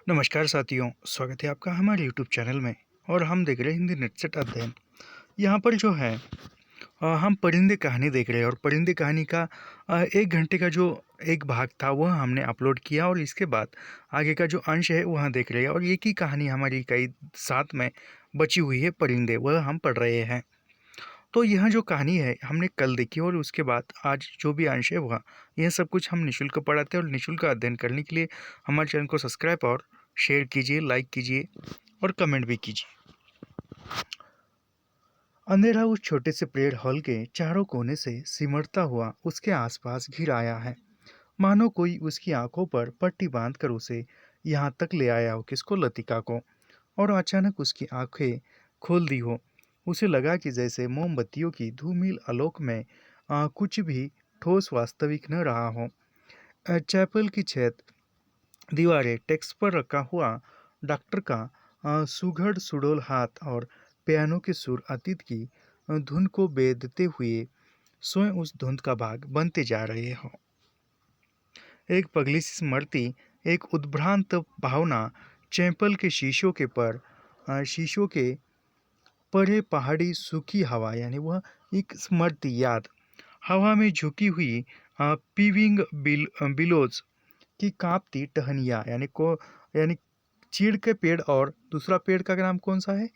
नमस्कार साथियों, स्वागत है आपका हमारे यूट्यूब चैनल में। और हम देख रहे हैं हिंदी नेटसेट अध्ययन। यहाँ पर जो है हम परिंदे कहानी देख रहे हैं और परिंदे कहानी का 1 घंटे का जो एक भाग था वह हमने अपलोड किया और इसके बाद आगे का जो अंश है वह देख रहे हैं। और एक ही कहानी हमारी इकाई 7 में बची हुई है परिंदे, वह हम पढ़ रहे हैं। तो यह जो कहानी है हमने कल देखी और उसके बाद आज जो भी अंश है वह यह सब कुछ हम निःशुल्क पढ़ाते हैं। और निःशुल्क अध्ययन करने के लिए हमारे चैनल को सब्सक्राइब और शेयर कीजिए, लाइक कीजिए और कमेंट भी कीजिए। अंधेरा उस छोटे से प्रेयर हॉल के चारों कोने से सिमटता हुआ उसके आसपास घिर आया है, मानो कोई उसकी आंखों पर पट्टी बांधकर उसे यहाँ तक ले आया हो, किसको, लतिका को। और अचानक उसकी आंखें खोल दी हो। उसे लगा कि जैसे मोमबत्तियों की धूमिल आलोक में कुछ भी ठोस वास्तविक न रहा हो। चैपल की छत, दीवारें, टेक्स्ट पर रखा हुआ डॉक्टर का सुघड़ सुडौल हाथ और पियानो के सुर अतीत की धुन को बेधते हुए स्वयं उस धुन का भाग बनते जा रहे हो। एक पगली सी स्मृति, एक उद्भ्रांत भावना, चैपल के शीशों के परे पहाड़ी सूखी हवा, यानी वह एक स्मृति याद, हवा में झुकी हुई पीविंग बिलोज की कांपती टहनियाँ, यानी चीड़ के पेड़। और दूसरा पेड़ का नाम कौन सा है?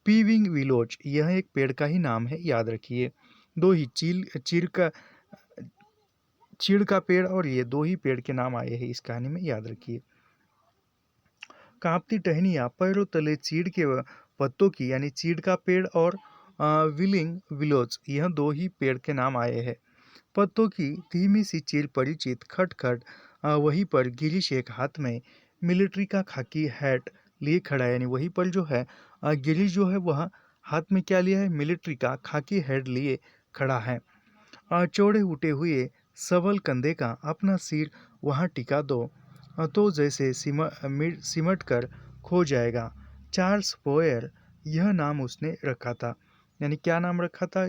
पीविंग विलोज। यह एक पेड़ का ही नाम है, याद रखिए। दो ही चीड़ का पेड़ और ये दो ही पेड़ के नाम आए हैं इस कहानी में, याद रखिए। कांपती टहनियाँ, पैरों तले चीड़ के पत्तों की, यानी चीड़ का पेड़ और विलिंग विलोज, यह दो ही पेड़ के नाम आए हैं। पत्तों की धीमी सी चीर परिचित खटखट। वहीं पर गिरीश एक हाथ में मिलिट्री का खाकी हैट लिए खड़ा है, यानी वहीं पर जो है गिरीश जो है वह हाथ में क्या लिया है? मिलिट्री का खाकी हैट लिए खड़ा है। चौड़े उठे हुए सबल कंधे का अपना सिर वहाँ टिका दो तो जैसे सिमट कर खो जाएगा। चार्ल्स बोयर, यह नाम उसने रखा था। यानी क्या नाम रखा था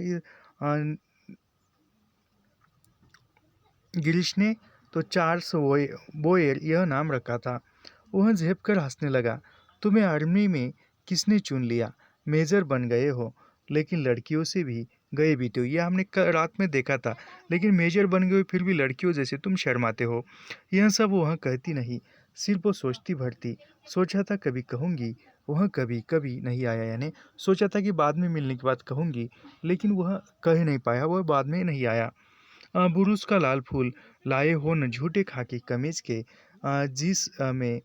गिरीश ने? तो चार्ल्स बोयर यह नाम रखा था। वह झेप कर हंसने लगा। तुम्हें आर्मी में किसने चुन लिया? मेजर बन गए हो, लेकिन लड़कियों से भी गए भी तो, यह हमने रात में देखा था। लेकिन मेजर बन गए फिर भी लड़कियों जैसे तुम शर्माते हो। यह सब वह कहती नहीं, सिर्फ वो सोचती भरती। सोचा था कभी कहूँगी, वह कभी कभी नहीं आया। यानी सोचा था कि बाद में मिलने के बाद कहूँगी, लेकिन वह कह नहीं पाया, वह बाद में नहीं आया। बुरुस का लाल फूल लाए हो न झूठे खाकी कमीज के जिस में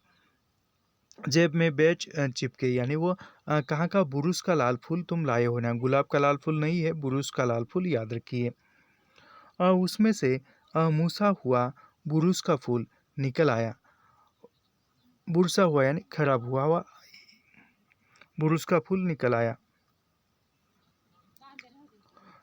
जेब में बैच चिपके। यानी वो कहाँ का बुरुस का लाल फूल तुम लाए हो ना, गुलाब का लाल फूल नहीं है, बुरुस का लाल फूल, याद रखिए। उसमें से मूसा हुआ बुरुस का फूल निकल आया। बुरसा हुआ यानी खराब हुआ हुआ बुरुस का फूल निकल आया।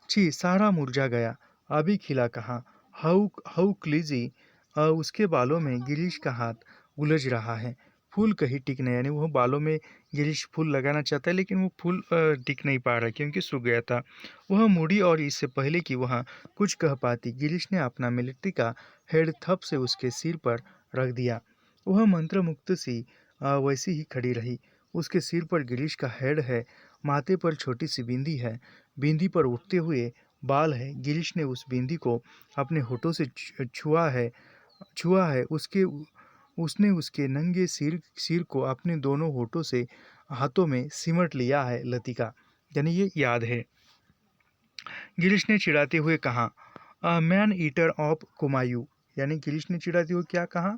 छी, सारा मुरझा गया, अभी खिला कहाँ। हाउ हाउ क्लीजी। उसके बालों में गिरीश का हाथ उलझ रहा है। फूल कहीं टिक नहीं, यानी वो बालों में गिरीश फूल लगाना चाहता है लेकिन वो फूल टिक नहीं पा रहा क्योंकि सूख गया था। वह मुड़ी और इससे पहले कि वह कुछ कह पाती, गिरीश ने अपना मिलिट्री का हेड थप से उसके सिर पर रख दिया। वह मंत्रमुग्ध सी वैसी ही खड़ी रही। उसके सिर पर गिरीश का हेड है, माथे पर छोटी सी बिंदी है, बिंदी पर उठते हुए बाल है। गिरीश ने उस बिंदी को अपने होठों से छुआ है। उसने उसके नंगे सिर को अपने दोनों होठों से हाथों में सिमट लिया है। लतिका, यानी ये याद है। गिरीश ने चिढ़ाते हुए कहा, मैन ईटर ऑफ कुमायूं। यानी गिरीश ने चिढ़ाते हुए क्या कहा?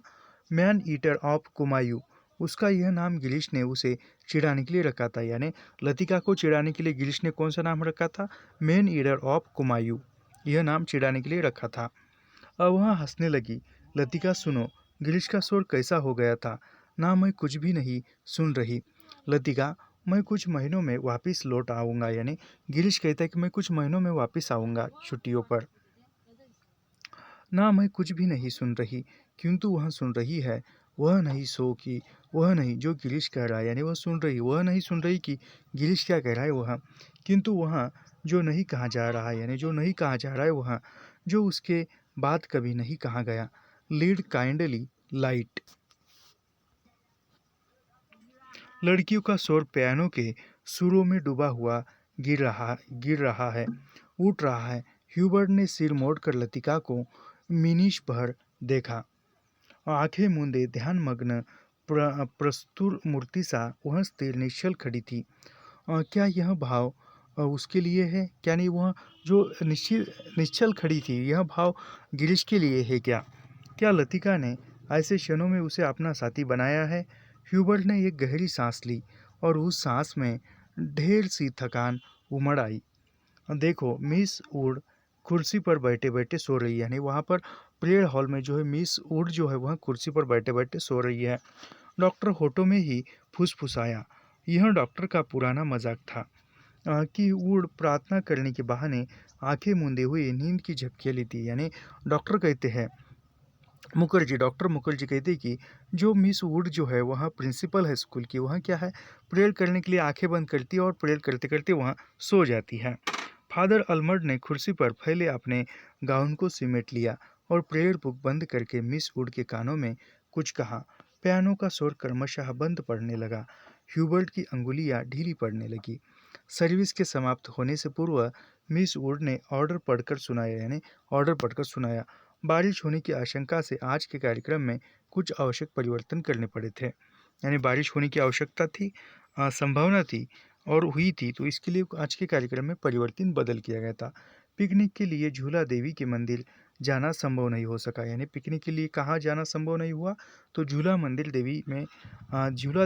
Man eater of Kumaon. उसका यह नाम गिरीश ने उसे चिढ़ाने के लिए रखा था। यानी लतिका को चिढ़ाने के लिए गिरीश ने कौन सा नाम रखा था? मैन ईटर ऑफ कुमायूं, यह नाम चिढ़ाने के लिए रखा था। अब वहाँ हंसने लगी। लतिका, सुनो, गिरीश का स्वर कैसा हो गया था ना, मैं कुछ भी नहीं सुन रही। लतिका, मैं कुछ महीनों में वापस लौट आऊँगा। यानी गिरीश कहता है कि मैं कुछ महीनों में वापस आऊँगा छुट्टियों पर। ना, मैं कुछ भी नहीं सुन रही, किंतु वह सुन रही है। वह नहीं सो कि वह नहीं जो गिरीश कह रहा है, यानी वह सुन रही, वह नहीं सुन रही कि गिरीश क्या कह रहा है वह, किंतु वह जो नहीं कहा जा रहा है, यानी जो नहीं कहा जा रहा है वह, जो उसके बाद कभी नहीं कहा गया। Lead kindly light. लड़कियों का शोर पियानो के सुरों में डूबा हुआ गिर रहा है, उठ रहा है। ह्यूबर्ट ने सिर मोड़कर लतिका को मिनिश भर देखा। आंखें मूंदे ध्यानमग्न प्रस्तुर मूर्ति सा वह स्थिर निश्चल खड़ी थी। क्या यह भाव उसके लिए है? क्या नहीं, वह जो निश्चल खड़ी थी, यह भाव गिरीश के लिए है क्या? क्या लतिका ने ऐसे क्षणों में उसे अपना साथी बनाया है? ह्यूबर्ट ने एक गहरी सांस ली और उस सांस में ढेर सी थकान उमड़ आई। देखो, मिस वुड कुर्सी पर बैठे बैठे सो रही है, यानी वहाँ पर प्रेयर हॉल में जो है मिस वुड जो है वह कुर्सी पर बैठे बैठे सो रही है। डॉक्टर होठों में ही फुसफुसाया। यह डॉक्टर का पुराना मजाक था कि वुड प्रार्थना करने के बहाने आंखें मूंदे हुए नींद की झपकियाँ लेती, यानी डॉक्टर कहते हैं डॉक्टर मुखर्जी कहते कि जो मिस वुड जो है वहाँ प्रिंसिपल है स्कूल की, वहाँ क्या है, प्रेयर करने के लिए आंखें बंद करती है और प्रेयर करते करते वहाँ सो जाती है। फादर अल्मर्ड ने कुर्सी पर फैले अपने गाउन को सिमेट लिया और प्रेयर बुक बंद करके मिस वुड के कानों में कुछ कहा। पियानो का शोर क्रमशः बंद पड़ने लगा। ह्यूबर्ट की अंगुलियां ढीली पड़ने लगी। सर्विस के समाप्त होने से पूर्व मिस वुड ने ऑर्डर पढ़कर सुनाया। बारिश होने की आशंका से आज के कार्यक्रम में कुछ आवश्यक परिवर्तन करने पड़े थे, यानी बारिश होने की आवश्यकता थी, संभावना थी और हुई थी, तो इसके लिए आज के कार्यक्रम में परिवर्तन बदल किया गया था। पिकनिक के लिए झूला देवी के मंदिर जाना संभव नहीं हो सका, यानी पिकनिक के लिए कहाँ जाना संभव नहीं हुआ, तो झूला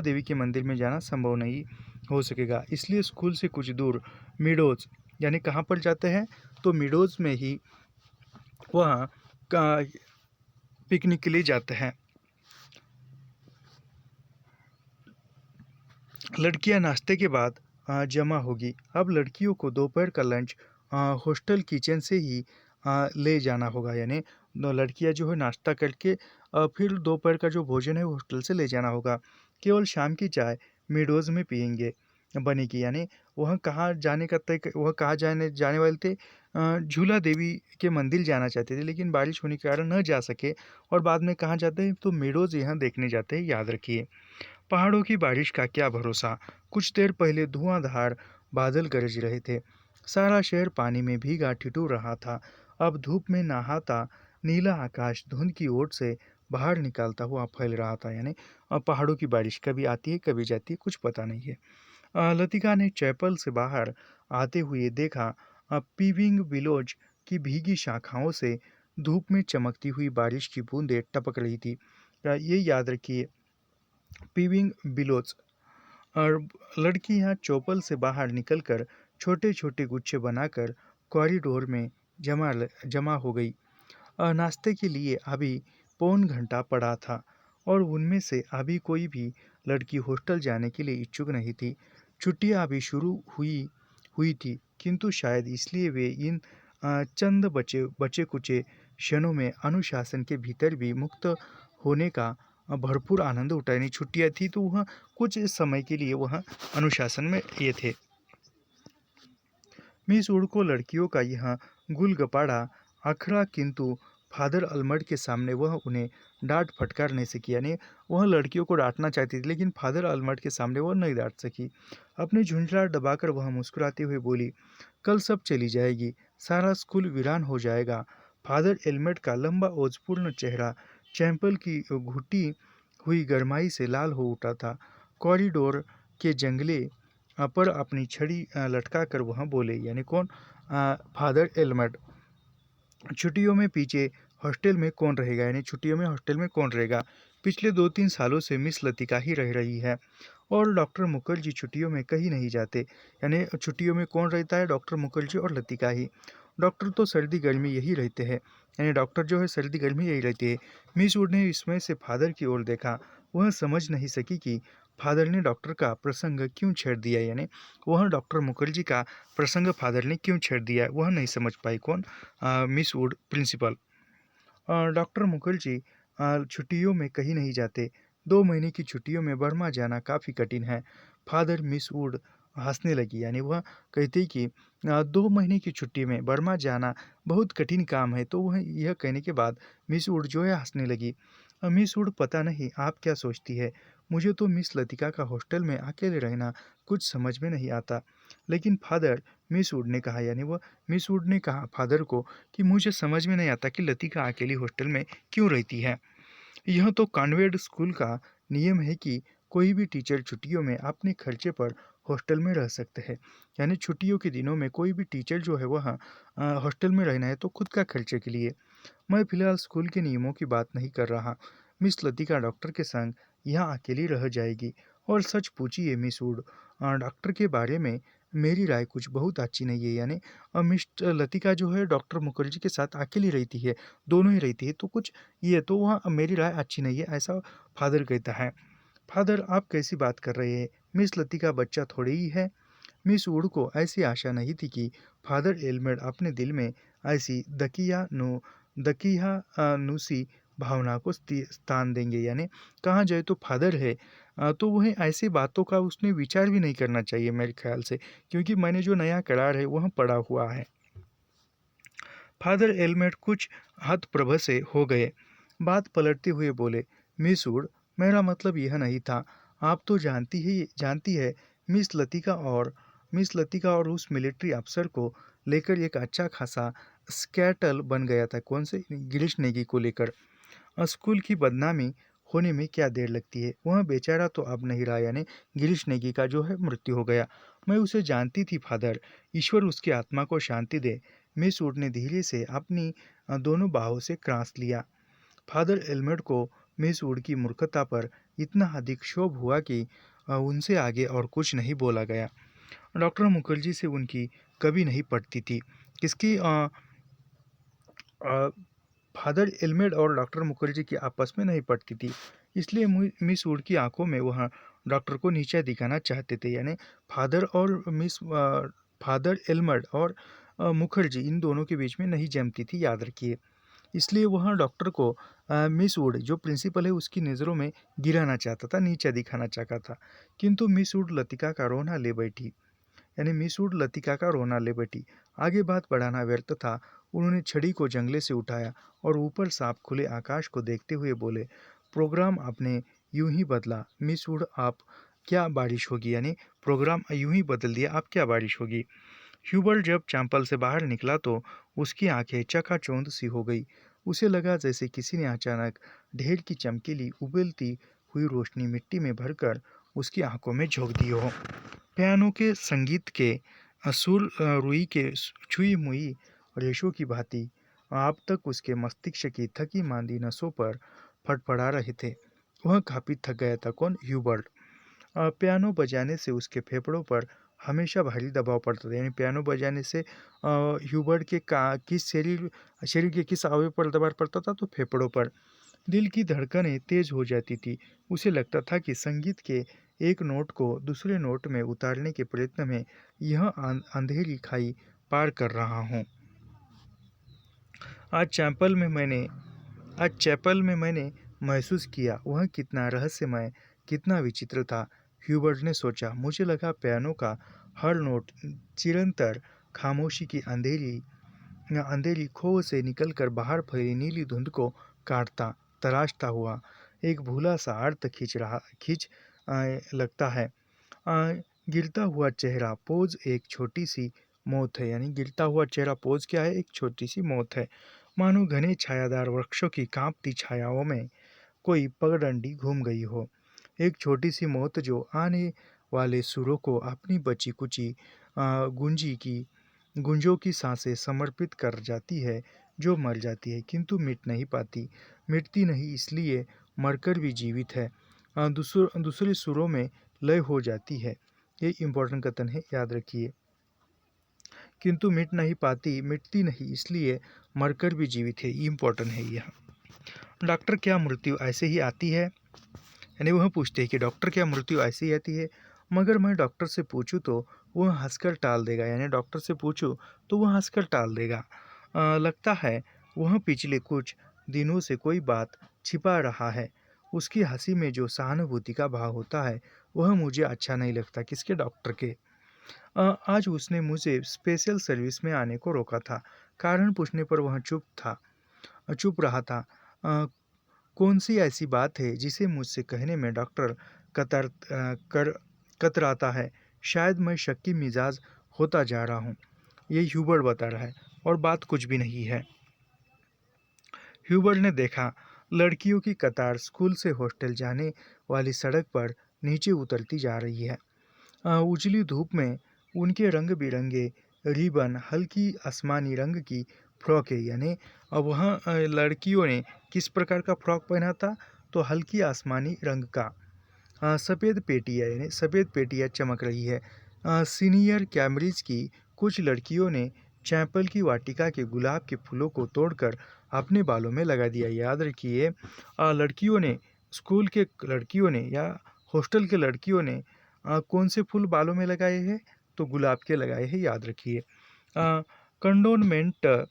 देवी के मंदिर में जाना संभव नहीं हो सकेगा। इसलिए स्कूल से कुछ दूर मिडोज, यानी कहाँ पर जाते हैं, तो मिडोज में ही वहाँ का पिकनिक के लिए जाते हैं। लड़कियां नाश्ते के बाद जमा होगी। अब लड़कियों को दोपहर का लंच हॉस्टल किचन से ही ले जाना होगा, यानी लड़कियां जो है नाश्ता करके फिर दोपहर का जो भोजन है वो हॉस्टल से ले जाना होगा। केवल शाम की चाय मेडोज में पियेंगे बनेगी, यानी वह कहाँ जाने जाने वाले थे, झूला देवी के मंदिर जाना चाहते थे, लेकिन बारिश होने के कारण न जा सके और बाद में कहाँ जाते हैं, तो मेडोज यहाँ देखने जाते हैं, याद रखिए। पहाड़ों की बारिश का क्या भरोसा। कुछ देर पहले धुआंधार बादल गरज रहे थे। सारा शहर पानी में भीगा ठिठुर रहा था। अब धूप में नहाता नीला आकाश धुंध की ओर से बाहर निकालता हुआ फैल रहा था, यानी पहाड़ों की बारिश कभी आती है कभी जाती है, कुछ पता नहीं है। लतिका ने चैपल से बाहर आते हुए देखा। पीविंग विलोज की भीगी शाखाओं से धूप में चमकती हुई बारिश की बूंदें टपक रही थी। ये याद रखिए, पीविंग बिलोज। और लड़की यहाँ चौपल से बाहर निकलकर छोटे छोटे गुच्छे बनाकर कॉरिडोर में जमा हो गई। नाश्ते के लिए अभी पौन घंटा पड़ा था और उनमें से अभी कोई भी लड़की हॉस्टल जाने के लिए इच्छुक नहीं थी। छुट्टियां अभी शुरू हुई हुई थी, किंतु शायद इसलिए वे इन चंद बचे बचे कुचे क्षणों में अनुशासन के भीतर भी मुक्त होने का भरपूर आनंद उठाने। छुट्टियां थी तो वह कुछ समय के लिए वह अनुशासन में ये थे। मिस वुड को लड़कियों का यह गुलगपाड़ा अखरा, किंतु फादर अल्मर्ड के सामने वह उन्हें डांट फटकार नहीं सकी, यानी वह लड़कियों को डांटना चाहती थी लेकिन फादर अल्मर्ड के सामने वह नहीं डांट सकी। अपनी झुंझलाहट दबाकर वह मुस्कुराते हुए बोली, कल सब चली जाएगी, सारा स्कूल वीरान हो जाएगा। फादर एल्मर्ड का लंबा ओजपूर्ण चेहरा चैंपल की घुटी हुई गरमाई से लाल हो उठा था। कॉरिडोर के जंगले पर अपनी छड़ी लटका कर वह बोले, यानी कौन, फादर एल्मर्ड। छुट्टियों में पीछे हॉस्टल में कौन रहेगा, यानी छुट्टियों में हॉस्टल में कौन रहेगा। पिछले 2-3 सालों से मिस लतिका ही रह रही है और डॉक्टर मुखर्जी छुट्टियों में कहीं नहीं जाते, यानी छुट्टियों में कौन रहता है, डॉक्टर मुखर्जी और लतिका ही। डॉक्टर तो सर्दी गर्मी यही रहते हैं, यानी डॉक्टर जो है सर्दी गर्मी यही रहती है। मिस वुड ने इसमें से फादर की ओर देखा। वह समझ नहीं सकी कि फादर ने डॉक्टर का प्रसंग क्यों छेड़ दिया, यानी वह डॉक्टर मुखर्जी का प्रसंग फादर ने क्यों छेड़ दिया, वह नहीं समझ पाई। कौन, Miss Wood principal. Doctor Mukherjee छुट्टियों में कहीं नहीं जाते। 2 महीने की छुट्टियों में बर्मा जाना काफ़ी कठिन है। फादर मिस वुड हंसने लगी, यानी वह कहती कि 2 महीने की छुट्टी में बर्मा जाना बहुत कठिन काम है, तो वह यह कहने के बाद मिस वुड जो है हंसने लगी। मिस वुड, पता नहीं आप क्या सोचती है, मुझे तो मिस लतिका का हॉस्टल में अकेले रहना कुछ समझ में नहीं आता। लेकिन फादर, मिस वुड ने कहा, यानी वह मिस वुड ने कहा फादर को कि मुझे समझ में नहीं आता कि लतिका अकेली हॉस्टल में क्यों रहती है। यह तो कॉन्वेंट स्कूल का नियम है कि कोई भी टीचर छुट्टियों में अपने खर्चे पर हॉस्टल में रह सकते हैं। यानी छुट्टियों के दिनों में कोई भी टीचर जो है वह हॉस्टल में रहना है तो खुद का खर्चे के लिए। मैं फिलहाल स्कूल के नियमों की बात नहीं कर रहा। मिस लतिका डॉक्टर के संग यहाँ अकेली रह जाएगी। और सच पूछिए मिस वुड, डॉक्टर के बारे में मेरी राय कुछ बहुत अच्छी नहीं है। यानी मिस लतिका जो है डॉक्टर मुखर्जी के साथ अकेली रहती है, दोनों ही रहती है, तो कुछ ये तो वहाँ मेरी राय अच्छी नहीं है, ऐसा फादर कहता है। फादर, आप कैसी बात कर रहे हैं, मिस लतिका बच्चा थोड़ी ही है। मिस वुड को ऐसी आशा नहीं थी कि फादर एल्मेड अपने दिल में ऐसी दकियानूसी भावना को स्थान देंगे। यानी कहा जाए तो फादर है, तो वह ऐसी बातों का उसने विचार भी नहीं करना चाहिए मेरे ख्याल से, क्योंकि मैंने जो नया करार है वह पढ़ा हुआ है। फादर एल्मेड कुछ हतप्रभ से हो गए। बात पलटते हुए बोले, मिस वुड, मेरा मतलब यह नहीं था। आप तो जानती है मिस लतिका और उस मिलिट्री अफसर को लेकर एक अच्छा खासा स्कैटल बन गया था। कौन से? गिरीश नेगी को लेकर। स्कूल की बदनामी होने में क्या देर लगती है, वह बेचारा तो अब नहीं रहा। यानी गिरीश नेगी का जो है मृत्यु हो गया। मैं उसे जानती थी फादर, ईश्वर उसकी आत्मा को शांति दे। मिस वुड ने धीरे से अपनी दोनों बाहों से क्रांस लिया। फादर एल्मेड को मिस वुड की मूर्खता पर इतना अधिक क्षोभ हुआ कि उनसे आगे और कुछ नहीं बोला गया। डॉक्टर मुखर्जी से उनकी कभी नहीं पटती थी। किसकी अ, फादर एल्मेड और डॉक्टर मुखर्जी की आपस में नहीं पटती थी, इसलिए मिस वुड की आंखों में वह डॉक्टर को नीचा दिखाना चाहते थे। यानी फादर और फादर एल्मेड और मुखर्जी, इन दोनों के बीच में नहीं जमती थी, याद रखिए। इसलिए वह डॉक्टर को मिस वुड जो प्रिंसिपल है उसकी नज़रों में गिराना चाहता था, नीचा दिखाना चाहता था। किंतु मिस वुड लतिका का रोना ले बैठी। यानी मिस वुड लतिका का रोना ले बैठी। आगे बात बढ़ाना व्यर्थ था। उन्होंने छड़ी को जंगले से उठाया और ऊपर साफ खुले आकाश को देखते हुए बोले, प्रोग्राम आपने यूं ही बदला मिस वुड, आप क्या बारिश होगी। यानी प्रोग्राम यूं ही बदल दिया, आप क्या बारिश होगी। ह्यूबर्ट जब चैंपल से बाहर निकला तो उसकी आंखें चकाचौंध सी हो गई। उसे लगा जैसे किसी ने अचानक ढेर की चमकीली उबलती हुई रोशनी मिट्टी में भरकर उसकी आंखों में झोंक दी हो। पियानो के संगीत के असुर रुई के छुई मुई रेशों की भांति अब तक उसके मस्तिष्क की थकी मांदी नसों पर फड़फड़ा रहे थे। वह काफी थक गया था। कौन? ह्यूबर्ट। पियानो बजाने से उसके फेफड़ों पर हमेशा भारी दबाव पड़ता था। यानी पियानो बजाने से ह्यूबर्ट के किस शरीर के किस अवयव पर दबाव पड़ता था, तो फेफड़ों पर। दिल की धड़कनें तेज हो जाती थी। उसे लगता था कि संगीत के एक नोट को दूसरे नोट में उतारने के प्रयत्न में यह अंधेरी खाई पार कर रहा हूँ। आज चैपल में मैंने महसूस किया वह कितना रहस्यमय, कितना विचित्र था। ह्यूबर्ट ने सोचा। मुझे लगा पियानो का हर नोट चिरंतर खामोशी की अंधेरी अंधेरी खो से निकलकर बाहर फैली नीली धुंध को काटता तराशता हुआ एक भूला सा अर्थ खींच लगता है। गिरता हुआ चेहरा पोज एक छोटी सी मौत है। यानी गिरता हुआ चेहरा पोज क्या है? एक छोटी सी मौत है। मानो घने छायादार वृक्षों की कांपती छायाओं में कोई पगडंडी घूम गई हो। एक छोटी सी मौत जो आने वाले सुरों को अपनी बची कुची गुंजों की सांसें समर्पित कर जाती है, जो मर जाती है किंतु मिट नहीं पाती। मिटती नहीं इसलिए मरकर भी जीवित है। दूसरे सुरों में लय हो जाती है। ये इम्पोर्टेंट कथन है, याद रखिए। किंतु मिट नहीं पाती, मिटती नहीं इसलिए मरकर भी जीवित है, इम्पोर्टेंट है यह। डॉक्टर, क्या मृत्यु ऐसे ही आती है? यानी वह पूछते हैं कि डॉक्टर, क्या मृत्यु ऐसे ही आती है? मगर मैं डॉक्टर से पूछूं तो वह हंसकर टाल देगा। यानी डॉक्टर से पूछूं तो वह हंसकर टाल देगा। लगता है वह पिछले कुछ दिनों से कोई बात छिपा रहा है। उसकी हंसी में जो सहानुभूति का भाव होता है वह मुझे अच्छा नहीं लगता। किसके? डॉक्टर के। आज उसने मुझे स्पेशल सर्विस में आने को रोका था। कारण पूछने पर वह चुप रहा था। कौन सी ऐसी बात है जिसे मुझसे कहने में डॉक्टर कतराता है? शायद मैं शक्की मिजाज होता जा रहा हूँ, ये ह्यूबर्ट बता रहा है, और बात कुछ भी नहीं है। ह्यूबर्ट ने देखा, लड़कियों की कतार स्कूल से हॉस्टल जाने वाली सड़क पर नीचे उतरती जा रही है। उजली धूप में उनके रंग बिरंगे रिबन, हल्की आसमानी रंग की फ्रॉक है, यानी वहाँ लड़कियों ने किस प्रकार का फ्रॉक पहना था? तो हल्की आसमानी रंग का। सफ़ेद पेटियाँ, यानी सफ़ेद पेटियाँ चमक रही है। सीनियर कैम्ब्रिज की कुछ लड़कियों ने चैपल की वाटिका के गुलाब के फूलों को तोड़कर अपने बालों में लगा दिया। याद रखिए, लड़कियों ने, स्कूल के लड़कियों ने या हॉस्टल के लड़कियों ने कौन से फूल बालों में लगाए हैं? तो गुलाब के लगाए हैं, याद रखिए। कंडोनमेंट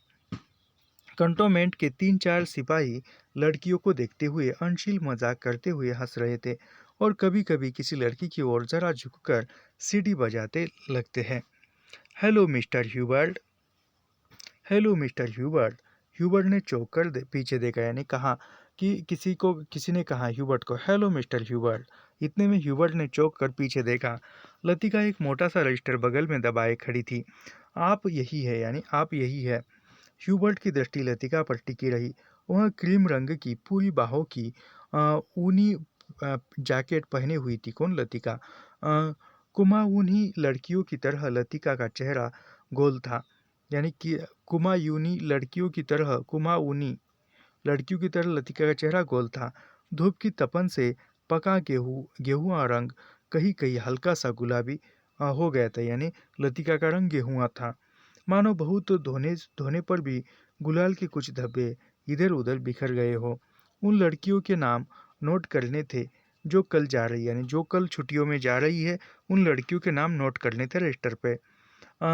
कंटोनमेंट के 3-4 सिपाही लड़कियों को देखते हुए अनशील मजाक करते हुए हंस रहे थे और कभी कभी किसी लड़की की ओर जरा झुककर सीटी बजाते लगते हैं। Hello mister Hubert. Hello mister Hubert. Hubert ने चौंक कर पीछे देखा, यानी कहा कि किसी ने कहा ह्यूबर्ट को, हेलो मिस्टर ह्यूबर्ट। इतने में ह्यूबर्ट ने चौंक कर पीछे देखा। लतिका एक मोटा सा रजिस्टर बगल में दबाए खड़ी थी। आप यही है, यानी आप यही है। ह्यूबर्ट की दृष्टि लतिका पर टिकी रही। वह क्रीम रंग की पूरी बाहों की ऊनी जैकेट पहने हुई थी। कौन? लतिका। कुमाऊनी लड़कियों की तरह लतिका का चेहरा गोल था, यानी कि कुमाऊनी लड़कियों की तरह लतिका का चेहरा गोल था। धूप की तपन से पका गेहुआ रंग कहीं कहीं हल्का सा गुलाबी हो गया था, यानी लतिका का रंग गेहुआ था। मानो बहुत धोने पर भी गुलाल के कुछ धब्बे इधर उधर बिखर गए हो। उन लड़कियों के नाम नोट करने थे जो कल जा रही है, यानी जो कल छुट्टियों में जा रही है, उन लड़कियों के नाम नोट करने थे रजिस्टर पे।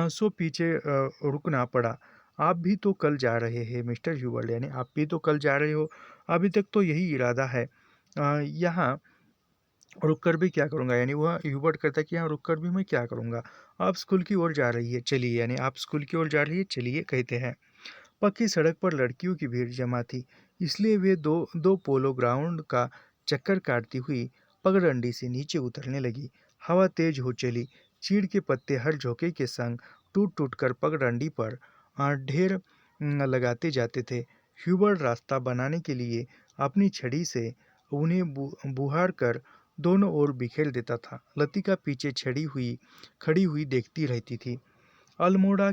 सो पीछे रुकना पड़ा। आप भी तो कल जा रहे हैं मिस्टर ह्यूबर्ट, यानी आप भी तो कल जा रहे हो। अभी तक तो यही इरादा है। यहाँ रुक कर भी क्या करूँगा, यानी वह ह्यूबर्ट कहता है कि यहाँ रुक कर भी मैं क्या करूँगा। आप स्कूल की ओर जा रही है, चलिए, यानी आप स्कूल की ओर जा रही है, चलिए, कहते हैं। पक्की सड़क पर लड़कियों की भीड़ जमा थी, इसलिए वे दो दो पोलो ग्राउंड का चक्कर काटती हुई पगडंडी से नीचे उतरने लगी। हवा तेज हो चली। चीड़ के पत्ते हर झोंके के संग टूट टूट कर पगडंडी पर ढेर लगाते जाते थे। ह्यूबर्ट रास्ता बनाने के लिए अपनी छड़ी से उन्हें बुहार कर दोनों ओर बिखेर देता था। लतिका पीछे खड़ी हुई देखती रहती थी। अल्मोड़ा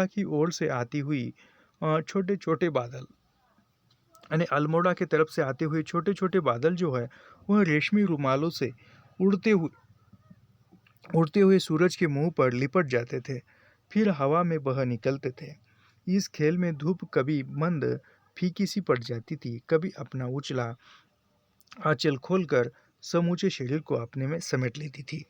की ओर से आती हुई छोटे छोटे बादल, यानी अल्मोड़ा की तरफ से आते हुए छोटे छोटे बादल जो है, वह रेशमी रुमालों से उड़ते हुए सूरज के मुंह पर लिपट जाते थे, फिर हवा में बह निकलते थे। इस खेल में धूप कभी मंद फीकी सी पड़ जाती थी, कभी अपना उछला आंचल खोलकर समूचे शरीर को अपने में समेट लेती थी।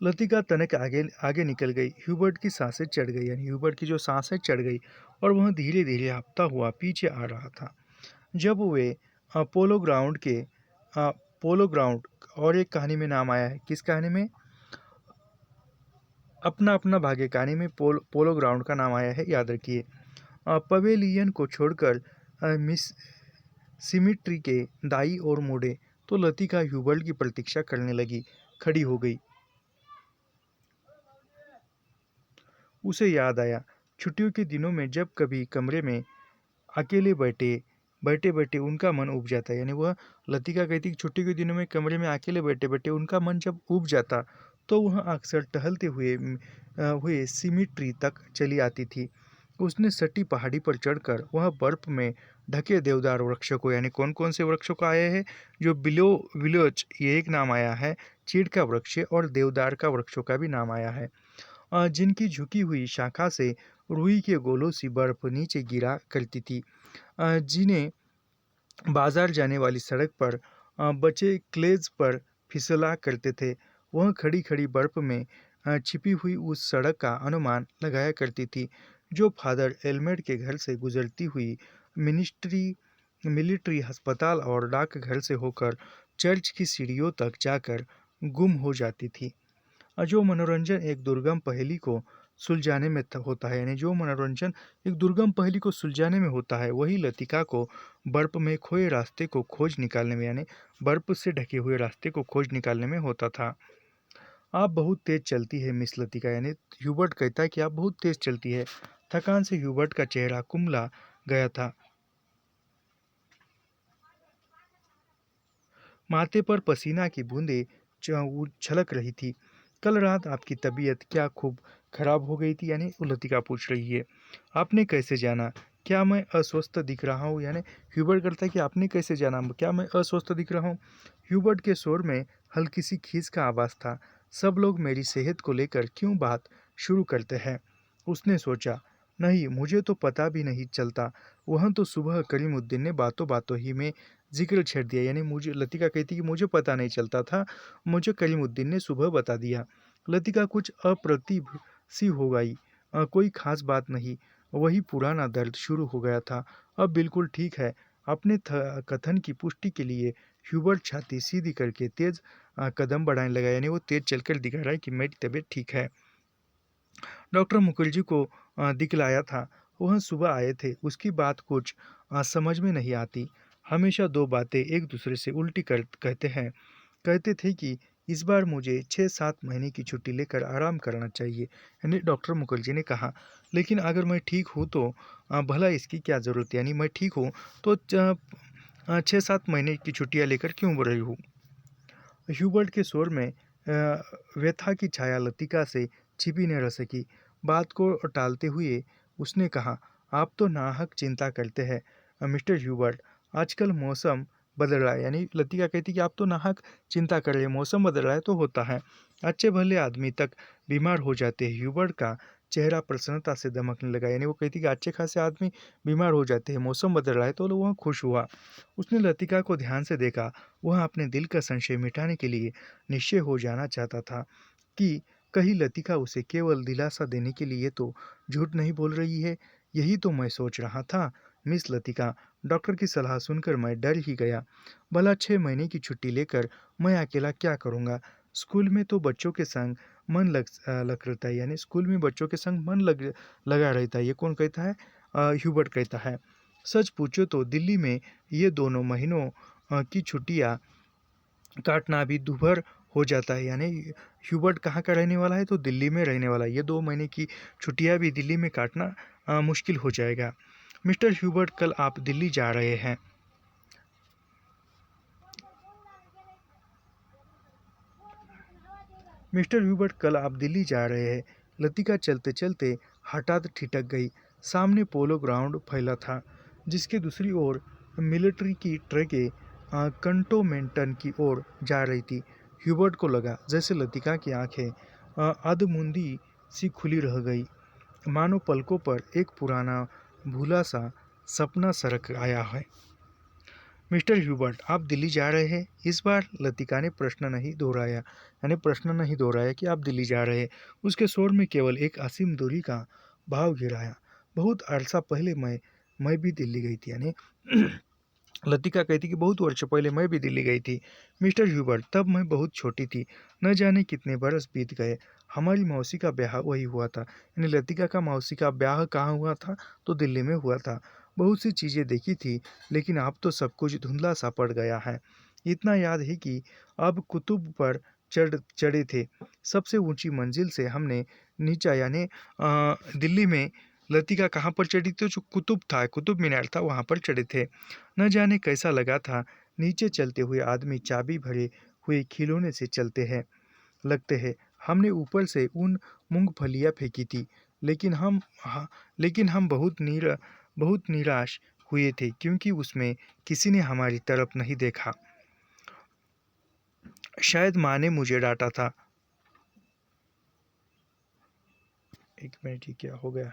लतिका तनिक आगे आगे निकल गई। ह्यूबर्ट की सांसें चढ़ गई, यानी ह्यूबर्ट की जो सांसें चढ़ गई, और वह धीरे धीरे हाँफता हुआ पीछे आ रहा था। जब वे पोलो ग्राउंड के पोलो ग्राउंड, और एक कहानी में नाम आया है, किस कहानी में? अपना अपना भाग्य कहानी में पोलो ग्राउंड का नाम आया है, याद रखिए। पवेलियन को छोड़कर मिस सिमिट्री के दाई ओर मुड़े तो लतिका ह्यूबर्ट की प्रतीक्षा करने लगी, खड़ी हो गई। उसे याद आया, छुट्टियों के दिनों में जब कभी कमरे में अकेले बैठे बैठे उनका मन उब जाता, यानी वह लतिका कहती कि छुट्टी के दिनों में कमरे में अकेले बैठे बैठे उनका मन जब उब जाता तो वह अक्सर टहलते हुए सिमिट्री तक चली आती थी। उसने सटी पहाड़ी पर चढ़कर वह बर्फ में ढके देवदार वृक्षों को, यानी कौन कौन से वृक्षों को आए हैं? जो विलोच, ये एक नाम आया है, चीड़ का वृक्ष, और देवदार का वृक्षों का भी नाम आया है, जिनकी झुकी हुई शाखा से रुई के गोलों सी बर्फ नीचे गिरा करती थी, जिन्हें बाजार जाने वाली सड़क पर बचे क्लेज पर फिसला करते थे। वह खड़ी खड़ी बर्फ में छिपी हुई उस सड़क का अनुमान लगाया करती थी जो फादर एल्मेड के घर से गुजरती हुई मिलिट्री अस्पताल और डाकघर से होकर चर्च की सीढ़ियों तक जाकर गुम हो जाती थी। जो मनोरंजन एक दुर्गम पहेली को सुलझाने में होता है, यानी जो मनोरंजन एक दुर्गम पहेली को सुलझाने में होता है, वही लतिका को बर्फ में खोए रास्ते को खोज निकालने में, यानी बर्फ से ढके हुए रास्ते को खोज निकालने में होता था। आप बहुत तेज चलती है मिस लतिका, यानी ह्यूबर्ट कहता है कि आप बहुत तेज चलती है। थकान से ह्यूबर्ट का चेहरा कुम्हला गया था, माथे पर पसीना की बूंदें छलक रही थी। कल रात आपकी तबीयत क्या खूब खराब हो गई थी, यानी वो लतिका पूछ रही है। आपने कैसे जाना? क्या मैं अस्वस्थ दिख रहा हूँ? यानी ह्यूबर्ट करता है कि आपने कैसे जाना, क्या मैं अस्वस्थ दिख रहा हूँ? ह्यूबर्ट के स्वर में हल्की सी खींच का आवाज़ था। सब लोग मेरी सेहत को लेकर क्यों बात शुरू करते हैं? उसने सोचा, नहीं मुझे तो पता भी नहीं चलता। वह तो सुबह करीमुद्दीन ने बातों बातों ही में जिक्र छेड़ दिया, यानी मुझे लतिका कहती कि मुझे पता नहीं चलता था, मुझे करीमुद्दीन ने सुबह बता दिया। लतिका कुछ अप्रतिभ सी हो गई। कोई खास बात नहीं, वही पुराना दर्द शुरू हो गया था। अब बिल्कुल ठीक है। अपने कथन की पुष्टि के लिए ह्यूबर्ट छाती सीधी करके तेज कदम बढ़ाने लगा, यानी वो तेज चलकर दिखा रहा है कि मेरी तबीयत ठीक है। डॉक्टर मुखर्जी को दिखलाया था, वह सुबह आए थे। उसकी बात कुछ समझ में नहीं आती। हमेशा दो बातें एक दूसरे से उल्टी कहते हैं। कहते थे कि इस बार मुझे 6-7 महीने की छुट्टी लेकर आराम करना चाहिए, यानी डॉक्टर मुखर्जी ने कहा। लेकिन अगर मैं ठीक हूँ तो भला इसकी क्या ज़रूरत है, यानी मैं ठीक हूँ तो 6-7 महीने की छुट्टियाँ लेकर क्यों रही हूँ? ह्यूबर्ट के स्वर में व्यथा की छाया लतिका से छिपी न रह सकी। बात को टालते हुए उसने कहा, आप तो नाहक चिंता करते हैं मिस्टर ह्यूबर्ट। आजकल मौसम बदल रहा है, यानी लतिका कहती कि आप तो नाहक चिंता कर रहे हैं, मौसम बदल रहा है तो होता है। अच्छे भले आदमी तक बीमार हो जाते हैं। ह्यूबर्ट का चेहरा प्रसन्नता से दमकने लगा, यानी वो कहती कि अच्छे खासे आदमी बीमार हो जाते हैं, मौसम बदल रहा है तो वह खुश हुआ। उसने लतिका को ध्यान से देखा। वह अपने दिल का संशय मिटाने के लिए निश्चय हो जाना चाहता था कि कहीं लतिका उसे केवल दिलासा देने के लिए तो झूठ नहीं बोल रही है। यही तो मैं सोच रहा था मिस लतिका। डॉक्टर की सलाह सुनकर मैं डर ही गया। भला 6 महीने की छुट्टी लेकर मैं अकेला क्या करूँगा? स्कूल में तो बच्चों के संग मन लग रहता है, यानी स्कूल में बच्चों के संग मन लगा रहता है। ये कौन कहता है? ह्यूबर्ट कहता है। सच पूछो तो दिल्ली में ये दोनों महीनों की छुट्टियाँ काटना अभी दूभर हो जाता है, यानी ह्यूबर्ट कहाँ का रहने वाला है तो दिल्ली में रहने वाला है। ये 2 महीने की छुट्टियाँ भी दिल्ली में काटना मुश्किल हो जाएगा। मिस्टर ह्यूबर्ट कल आप दिल्ली जा रहे हैं। मिस्टर ह्यूबर्ट कल आप दिल्ली जा रहे हैं। लतिका चलते चलते हठात ठिठक गई। सामने पोलो ग्राउंड फैला था, जिसके दूसरी ओर मिलिट्री की ट्रकें कंटोमेंटन की ओर जा रही थी। ह्यूबर्ट को लगा जैसे लतिका की आंखें अधमुंदी सी खुली रह गई, मानो पलकों पर एक पुराना भूला सा सपना सरक आया है। मिस्टर ह्यूबर्ट आप दिल्ली जा रहे हैं? इस बार लतिका ने प्रश्न नहीं दोहराया, यानी प्रश्न नहीं दोहराया कि आप दिल्ली जा रहे हैं। उसके स्वर में केवल एक असीम दूरी का भाव गिराया। बहुत अरसा पहले मैं भी दिल्ली गई थी, यानी लतिका कहती कि बहुत वर्ष पहले मैं भी दिल्ली गई थी मिस्टर ह्यूबर्ट। तब मैं बहुत छोटी थी। न जाने कितने बरस बीत गए। हमारी मौसी का ब्याह वही हुआ था, यानी लतिका का मौसी का ब्याह कहाँ हुआ था तो दिल्ली में हुआ था। बहुत सी चीज़ें देखी थी, लेकिन अब तो सब कुछ धुंधला सा पड़ गया है। इतना याद है कि अब कुतुब पर चढ़े थे। सबसे ऊंची मंजिल से हमने नीचा, यानी दिल्ली में लतिका कहाँ पर चढ़ी थी? जो कुतुब था, कुतुब मीनार था, वहाँ पर चढ़े थे। न जाने कैसा लगा था। नीचे चलते हुए आदमी चाबी भरे हुए खिलौने से चलते हैं लगते हैं। हमने ऊपर से उन मूंगफलियाँ फेंकी थी, लेकिन हम बहुत निराश हुए थे क्योंकि उसमें किसी ने हमारी तरफ नहीं देखा। शायद माँ ने मुझे डांटा था। एक मिनट, ये क्या हो गया?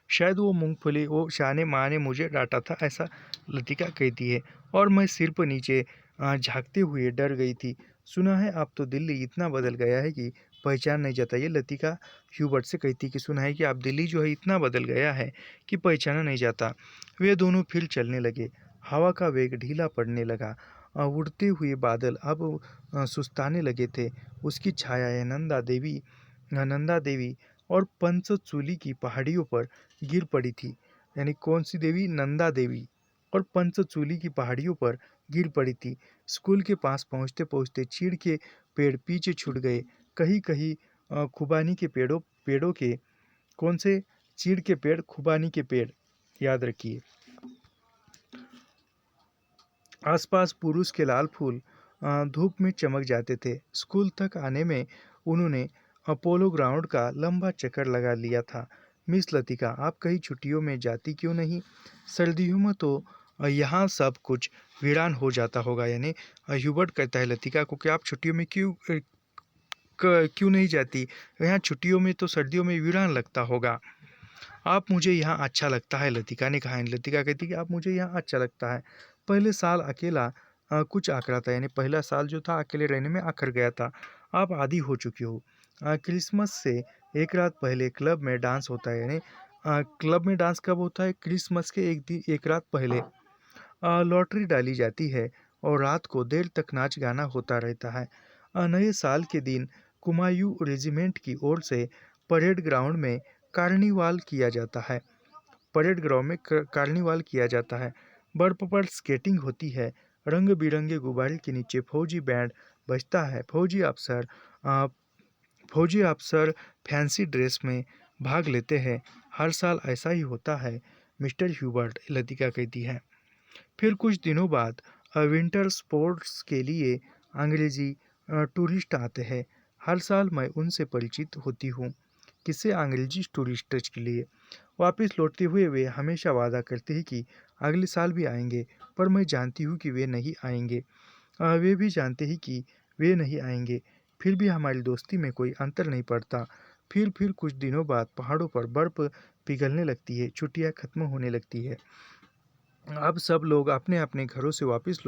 शायद वो मूंगफली वो शाने माँ ने मुझे डांटा था, ऐसा लतिका कहती है। और मैं सिर पर नीचे झांकते हुए डर गई थी। सुना है अब तो दिल्ली इतना बदल गया है कि पहचान नहीं जाता। ये लतिका ह्यूबर्ट से कहती कि सुना है कि अब दिल्ली जो है इतना बदल गया है कि पहचाना नहीं जाता। वे दोनों फिर चलने लगे। हवा का वेग ढीला पड़ने लगा। उड़ते हुए बादल अब सुस्ताने लगे थे। उसकी छायाएँ नंदा देवी और पंचचूली की पहाड़ियों पर गिर पड़ी थी। यानी कौन सी देवी? नंदा देवी। और पंचचूली की पहाड़ियों पर गिर पड़ी थी। स्कूल के पास पहुँचते-पहुँचते चीड़ के पेड़ पीछे छूट गए। कहीं-कहीं खुबानी के पेड़ों के कौन से? चीड़ के पेड़, खुबानी के पेड़, याद रखिए। आसपास पुरुष के लाल फूल धूप में चमक जाते थे। स्कूल तक आने में उन्होंने अपोलो ग्राउंड का लंबा चक्कर लगा लिया था। मिस लतिका, आप कहीं छुट्टियों में जाती क्यों नहीं? सर्दियों में तो यहाँ सब कुछ वीरान हो जाता होगा। यानी ह्यूबर्ट कहता है लतिका को कि आप छुट्टियों में क्यों नहीं जाती? यहाँ छुट्टियों में तो सर्दियों में वीरान लगता होगा। आप मुझे यहाँ अच्छा लगता है, लतिका ने कहा। लतिका कहती कि आप मुझे यहाँ अच्छा लगता है। पहले साल अकेला कुछ आकड़ा था। यानी पहला साल जो था अकेले रहने में आखर गया था। आप आदी हो चुकी हो। क्रिसमस से एक रात पहले क्लब में डांस होता है। यानी क्लब में डांस कब होता है? क्रिसमस के एक रात पहले लॉटरी डाली जाती है और रात को देर तक नाच गाना होता रहता है। नए साल के दिन कुमायूं रेजिमेंट की ओर से परेड ग्राउंड में कार्निवाल किया जाता है। कार्निवाल किया जाता है। बर्फ पर स्केटिंग होती है। रंग बिरंगे गुब्बारे के नीचे फौजी बैंड बजता है। फौजी अफसर फैंसी ड्रेस में भाग लेते हैं। हर साल ऐसा ही होता है मिस्टर ह्यूबर्ट, लतिका कहती है। फिर कुछ दिनों बाद विंटर स्पोर्ट्स के लिए अंग्रेजी टूरिस्ट आते हैं। हर साल मैं उनसे परिचित होती हूँ। किससे? अंग्रेजी टूरिस्ट्स के लिए। वापस लौटते हुए वे हमेशा वादा करते हैं कि अगले साल भी आएंगे, पर मैं जानती हूँ कि वे नहीं आएंगे। वे भी जानते हैं कि वे नहीं आएंगे। फिर भी हमारी दोस्ती में कोई अंतर नहीं पड़ता। फिर कुछ दिनों बाद पहाड़ों पर बर्फ़ पिघलने लगती है। छुट्टियाँ खत्म होने लगती है। अब सब लोग अपने अपने घरों से वापस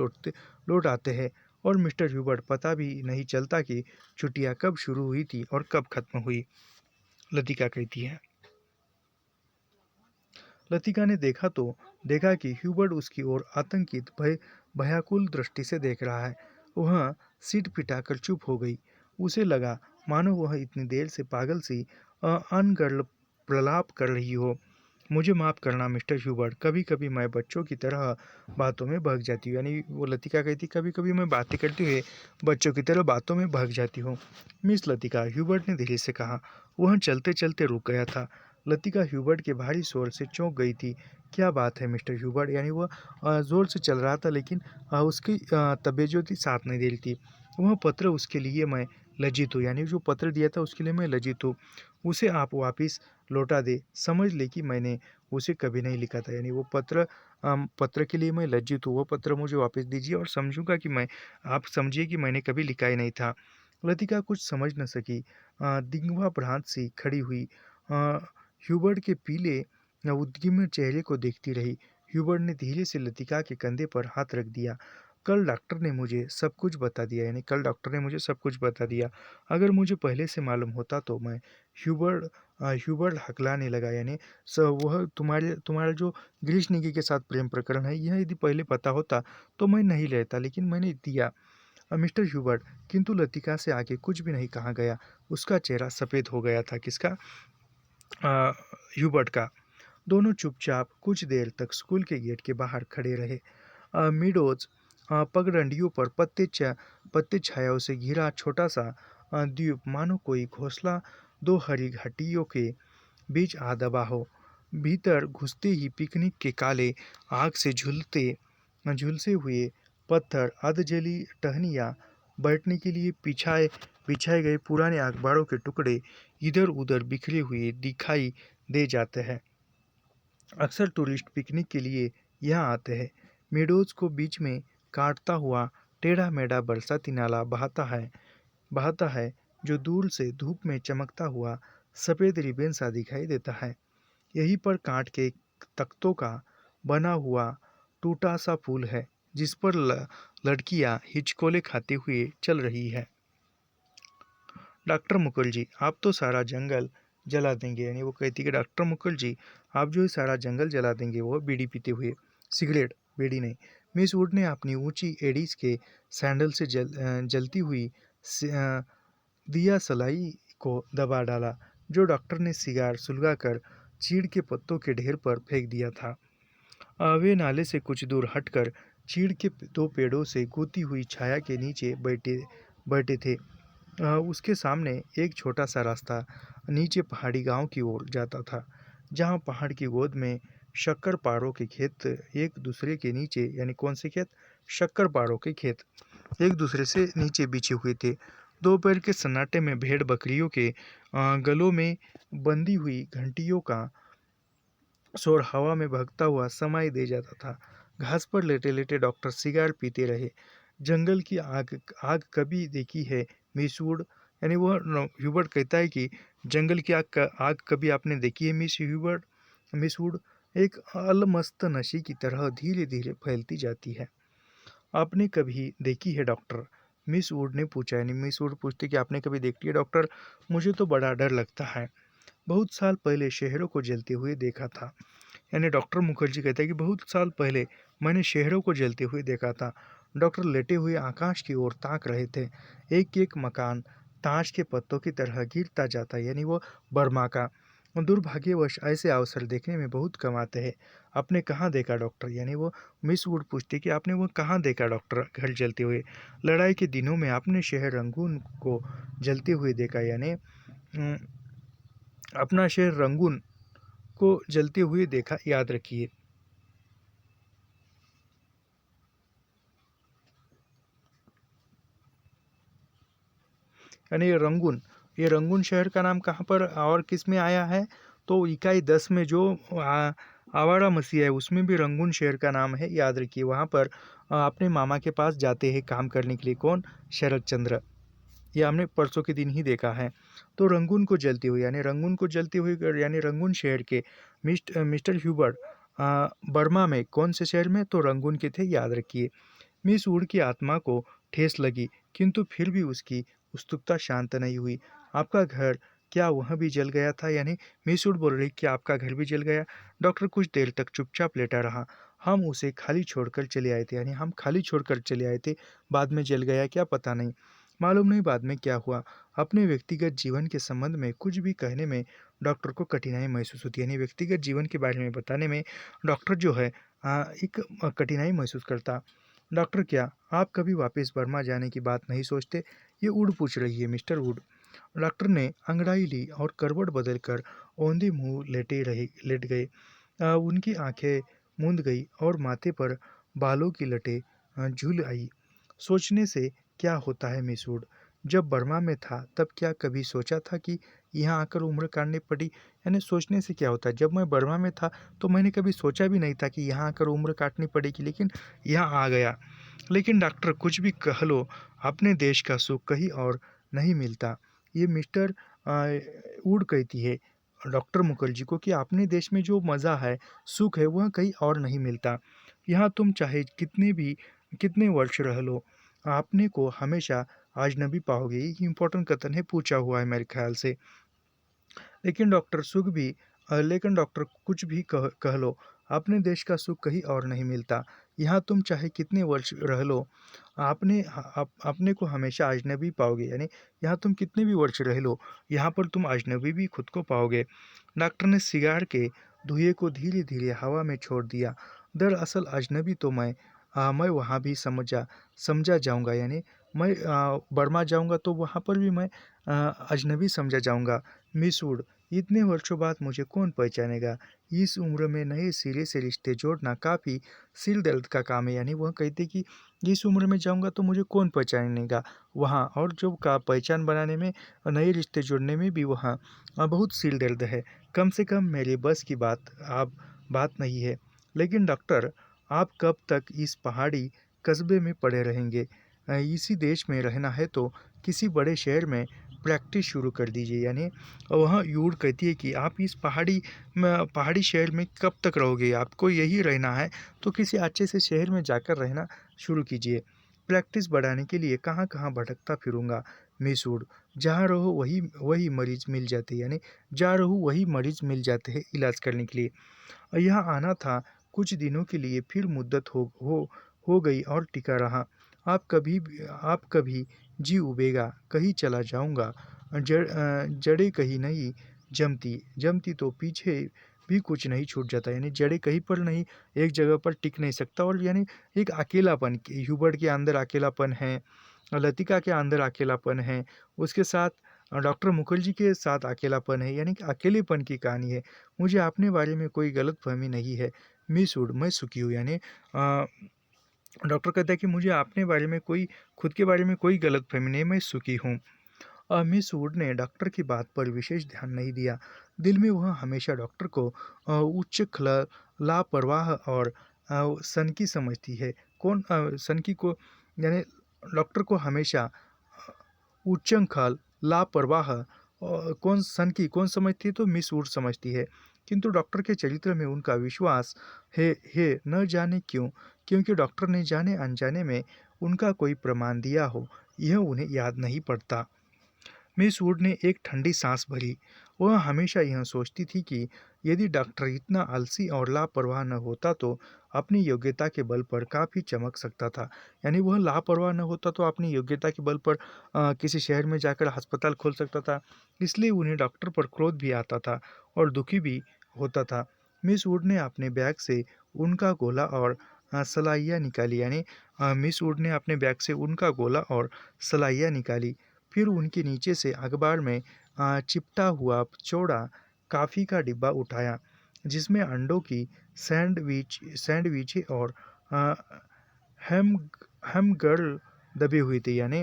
लौट आते हैं और मिस्टर ह्यूबर्ट पता भी नहीं चलता कि छुट्टियाँ कब शुरू हुई थी और कब खत्म हुई, लतिका कहती है। लतिका ने देखा कि ह्यूबर्ट उसकी ओर आतंकित भयाकुल दृष्टि से देख रहा है। वह सीट पिटाकर चुप हो गई। उसे लगा मानो वह इतनी देर से पागल सी अनर्गल प्रलाप कर रही हो। मुझे माफ़ करना मिस्टर ह्यूबर्ट, कभी कभी मैं बच्चों की तरह बातों में बहक जाती हूँ। यानी वो लतिका कहती कभी कभी मैं बातें करते हुए बच्चों की तरह बातों में बहक जाती हूँ। मिस लतिका, ह्यूबर्ट ने धीरे से कहा। वह चलते चलते रुक गया था। लतिका ह्यूबर्ट के भारी शोर से चौंक गई थी। क्या बात है मिस्टर ह्यूबर्ट? यानी वह ज़ोर से चल रहा था, लेकिन उसकी तबीयत जो थी साथ नहीं दे रही थी। वह पत्र, उसके लिए मैं लज्जित हूँ। यानी जो पत्र दिया था उसके लिए मैं लज्जित हूँ। उसे आप वापस लौटा दे। समझ ले कि मैंने उसे कभी नहीं लिखा था। यानी वो पत्र के लिए मैं लज्जित हूँ। वो पत्र मुझे वापस दीजिए और समझूंगा कि आप समझिए कि मैंने कभी लिखा ही नहीं था। लतिका कुछ समझ न सकी। दिग्वा भ्रांत सी खड़ी हुई ह्यूबर्ट के पीले उद्यमी चेहरे को देखती रही। ह्यूबर्ट ने धीरे से लतिका के कंधे पर हाथ रख दिया। कल डॉक्टर ने मुझे सब कुछ बता दिया। यानी कल डॉक्टर ने मुझे सब कुछ बता दिया। अगर मुझे पहले से मालूम होता तो मैं ह्यूबर्ट हकलाने लगा। यानी वह तुम्हारा जो ग्रीष्म के साथ प्रेम प्रकरण है, यह यदि पहले पता होता तो मैं नहीं लेता, लेकिन मैंने दिया। मिस्टर ह्यूबर्ट, किंतु लतिका से आगे कुछ भी नहीं कहा गया। उसका चेहरा सफ़ेद हो गया था। किसका? ह्यूबर्ट का। दोनों चुपचाप कुछ देर तक स्कूल के गेट के बाहर खड़े रहे। मीडोज पगडंडियों पर पत्ते छायाओं से घिरा छोटा सा द्वीप मानो कोई घोंसला दो हरी घाटियों के बीच आ दबा हो। भीतर घुसते ही पिकनिक के काले आग से झुलसे हुए पत्थर, अधजली टहनियाँ, बैठने के लिए बिछाए गए पुराने अखबारों के टुकड़े इधर उधर बिखरे हुए दिखाई दे जाते हैं। अक्सर टूरिस्ट पिकनिक के लिए यहाँ आते हैं। मेडोज को बीच में काटता हुआ टेढ़ा मेढ़ा बरसाती नाला बहाता है जो दूर से धूप में चमकता हुआ सफ़ेद रिबन सा दिखाई देता है। यहीं पर कांट के तख्तों का बना हुआ टूटा सा पुल है, जिस पर लड़कियां हिचकोले खाते हुए चल रही है। डॉक्टर मुखर्जी, आप तो सारा जंगल जला देंगे। यानी वो कहती कि डॉक्टर मुखर्जी, आप जो है सारा जंगल जला देंगे। वो बीड़ी पीते हुए, सिगरेट, बीड़ी नहीं, मिस वुड ने अपनी ऊंची एड़ीज के सैंडल से जलती हुई दिया सलाई को दबा डाला, जो डॉक्टर ने सिगार सुलगाकर चीड़ के पत्तों के ढेर पर फेंक दिया था। वे नाले से कुछ दूर हटकर चीड़ के दो पेड़ों से गूती हुई छाया के नीचे बैठे बैठे थे। उसके सामने एक छोटा सा रास्ता नीचे पहाड़ी गांव की ओर जाता था, जहां पहाड़ की गोद में शक्कर पाड़ों के खेत एक दूसरे के नीचे, यानी कौन से खेत? शक्कर पाड़ों के खेत एक दूसरे से नीचे बिछे हुए थे। दोपहर के सन्नाटे में भेड़ बकरियों के गलों में बंधी हुई घंटियों का शोर हवा में भागता हुआ समाई दे जाता था। घास पर लेटे लेटे डॉक्टर सिगार पीते रहे। जंगल की आग आग कभी देखी है मिस वुड? यानी वह ह्यूबर्ट कहता है कि जंगल की आग कभी आपने देखी है मिस वुड? एक अलमस्त नशे की तरह धीरे धीरे फैलती जाती है। आपने कभी देखी है डॉक्टर? मिस वुड ने पूछा। यानी मिस वुड पूछती कि आपने कभी देखी है डॉक्टर? मुझे तो बड़ा डर लगता है। बहुत साल पहले शहरों को जलते हुए देखा था। यानी डॉक्टर मुखर्जी कहते हैं कि बहुत साल पहले मैंने शहरों को जलते हुए देखा था। डॉक्टर लेटे हुए आकाश की ओर ताक रहे थे। एक एक मकान ताश के पत्तों की तरह गिरता जाता, यानी वो बर्मा का। दुर्भाग्यवश ऐसे अवसर देखने में बहुत कम आते हैं। आपने कहाँ देखा डॉक्टर? यानी वो मिस वुड पूछती कि आपने वो कहाँ देखा डॉक्टर घर जलते हुए? लड़ाई के दिनों में आपने शहर रंगून को जलते हुए देखा, यानी अपना शहर रंगून को जलते हुए देखा, याद रखिए। यानी ये रंगून शहर का नाम कहाँ पर और किस में आया है? तो इकाई 10 में जो आवारा मसीहा है उसमें भी रंगून शहर का नाम है, याद रखिए। वहाँ पर अपने मामा के पास जाते हैं काम करने के लिए। कौन? शरद चंद्र। ये हमने परसों के दिन ही देखा है। तो रंगून को जलते हुए, यानी रंगून को जलते हुए, यानी रंगून शहर के मिस्टर ह्यूबर्ट बर्मा में कौन से शहर में? तो रंगून के थे, याद रखिए। मिस वुड की आत्मा को ठेस लगी, किंतु फिर भी उसकी उत्सुकता शांत नहीं हुई। आपका घर, क्या वह भी जल गया था? यानी मिस वुड बोल रही कि आपका घर भी जल गया? डॉक्टर कुछ देर तक चुपचाप लेटा रहा। हम उसे खाली छोड़कर चले आए थे, यानी हम खाली छोड़कर चले आए थे, बाद में जल गया क्या पता नहीं। मालूम नहीं बाद में क्या हुआ। अपने व्यक्तिगत जीवन के संबंध में कुछ भी कहने में डॉक्टर को कठिनाई महसूस होती है, यानी व्यक्तिगत जीवन के बारे में बताने में डॉक्टर जो है एक कठिनाई महसूस करता। डॉक्टर, क्या आप कभी वापस बर्मा जाने की बात नहीं सोचते? ये वुड पूछ रही है, मिस्टर वुड। डॉक्टर ने अंगड़ाई ली और करवट बदलकर औंधे मुंह लेट गए। उनकी आंखें मूंद गई और माथे पर बालों की लटें झूल आई। सोचने से क्या होता है मिस वुड? जब बर्मा में था तब क्या कभी सोचा था कि यहाँ आकर उम्र काटनी पड़ी? यानी सोचने से क्या होता है? जब मैं बर्मा में था तो मैंने कभी सोचा भी नहीं था कि यहाँ आकर उम्र काटनी पड़ेगी, लेकिन यहाँ आ गया। लेकिन डॉक्टर, कुछ भी कह लो, अपने देश का सुख कहीं और नहीं मिलता। ये मिस्टर वुड कहती है डॉक्टर मुखर्जी को कि अपने देश में जो मज़ा है, सुख है, वह कहीं और नहीं मिलता। यहाँ तुम चाहे कितने वर्ष रह लो, आपने को हमेशा अजनबी पाओगे। ये इम्पोर्टेंट कथन है, पूछा हुआ है मेरे ख्याल से। लेकिन डॉक्टर कुछ भी कह लो, अपने देश का सुख कहीं और नहीं मिलता। यहाँ तुम चाहे कितने वर्ष रह लो, अपने को हमेशा अजनबी पाओगे। यानी यहाँ तुम कितने भी वर्ष रह लो, यहाँ पर तुम अजनबी भी खुद को पाओगे। डॉक्टर ने सिगार के धुएं को धीरे धीरे हवा में छोड़ दिया। दरअसल अजनबी तो मैं वहाँ भी समझा जाऊँगा, यानी मैं बर्मा जाऊँगा तो वहाँ पर भी मैं अजनबी समझा जाऊँगा। मिस वुड, इतने वर्षों बाद मुझे कौन पहचानेगा? इस उम्र में नए सिरे से रिश्ते जोड़ना काफ़ी सिर दर्द का काम है। यानी वह कहते कि इस उम्र में जाऊंगा तो मुझे कौन पहचानेगा वहाँ, और जो का पहचान बनाने में, नए रिश्ते जोड़ने में भी वहाँ बहुत सिर दर्द है। कम से कम मेरे बस की बात नहीं है। लेकिन डॉक्टर, आप कब तक इस पहाड़ी कस्बे में पड़े रहेंगे? इसी देश में रहना है तो किसी बड़े शहर में प्रैक्टिस शुरू कर दीजिए। यानी वहाँ यूड कहती है कि आप इस पहाड़ी शहर में कब तक रहोगे? आपको यही रहना है तो किसी अच्छे से शहर में जाकर रहना शुरू कीजिए। प्रैक्टिस बढ़ाने के लिए कहाँ कहाँ भटकता फिरूंगा मिस वुड। जहाँ रहो वही वही मरीज मिल जाते हैं, यानी जहाँ रहो वही मरीज मिल जाते हैं इलाज करने के लिए। यहाँ आना था कुछ दिनों के लिए, फिर मुद्दत हो गई और टिका रहा। आप कभी जी उबेगा, कहीं चला जाऊंगा। जड़ें कहीं नहीं जमती जमती तो पीछे भी कुछ नहीं छूट जाता, यानी जड़ें कहीं पर नहीं, एक जगह पर टिक नहीं सकता। और यानी एक अकेलापन, ह्यूबर्ट के अंदर अकेलापन है, लतिका के अंदर अकेलापन है, उसके साथ डॉक्टर मुखर्जी के साथ अकेलापन है, यानी कि अकेलेपन की कहानी है। मुझे अपने बारे में कोई गलतफहमी नहीं है मिस वुड, मैं सुखी हूँ। यानी डॉक्टर कहता है कि मुझे अपने बारे में कोई, खुद के बारे में कोई गलतफहमी नहीं, मैं सुखी हूँ। मिस वुड ने डॉक्टर की बात पर विशेष ध्यान नहीं दिया। दिल में वह हमेशा डॉक्टर को उच्च लापरवाह और सनकी समझती है। सनकी को, यानी डॉक्टर को हमेशा उच्चंखल, लापरवाह कौन सनकी कौन समझती है, तो मिस वुड समझती है। किंतु डॉक्टर के चरित्र में उनका विश्वास है न जाने क्यों, क्योंकि डॉक्टर ने जाने अनजाने में उनका कोई प्रमाण दिया हो, यह उन्हें याद नहीं पड़ता। मिस वुड ने एक ठंडी सांस भरी। वह हमेशा यह सोचती थी कि यदि डॉक्टर इतना आलसी और लापरवाह न होता तो अपनी योग्यता के बल पर काफ़ी चमक सकता था। यानी वह लापरवाह न होता तो अपनी योग्यता के बल पर किसी शहर में जाकर अस्पताल खोल सकता था। इसलिए उन्हें डॉक्टर पर क्रोध भी आता था और दुखी भी होता था। मिस वुड ने अपने बैग से उनका गोला और सलाइयाँ निकाली, यानी मिस वुड ने अपने बैग से उनका गोला और सलाइयाँ निकाली। फिर उनके नीचे से अखबार में चिपटा हुआ चौड़ा कॉफ़ी का डिब्बा उठाया, जिसमें अंडों की सैंडविचें और आ, हैम हैमबर्गर दबे हुए थे, यानी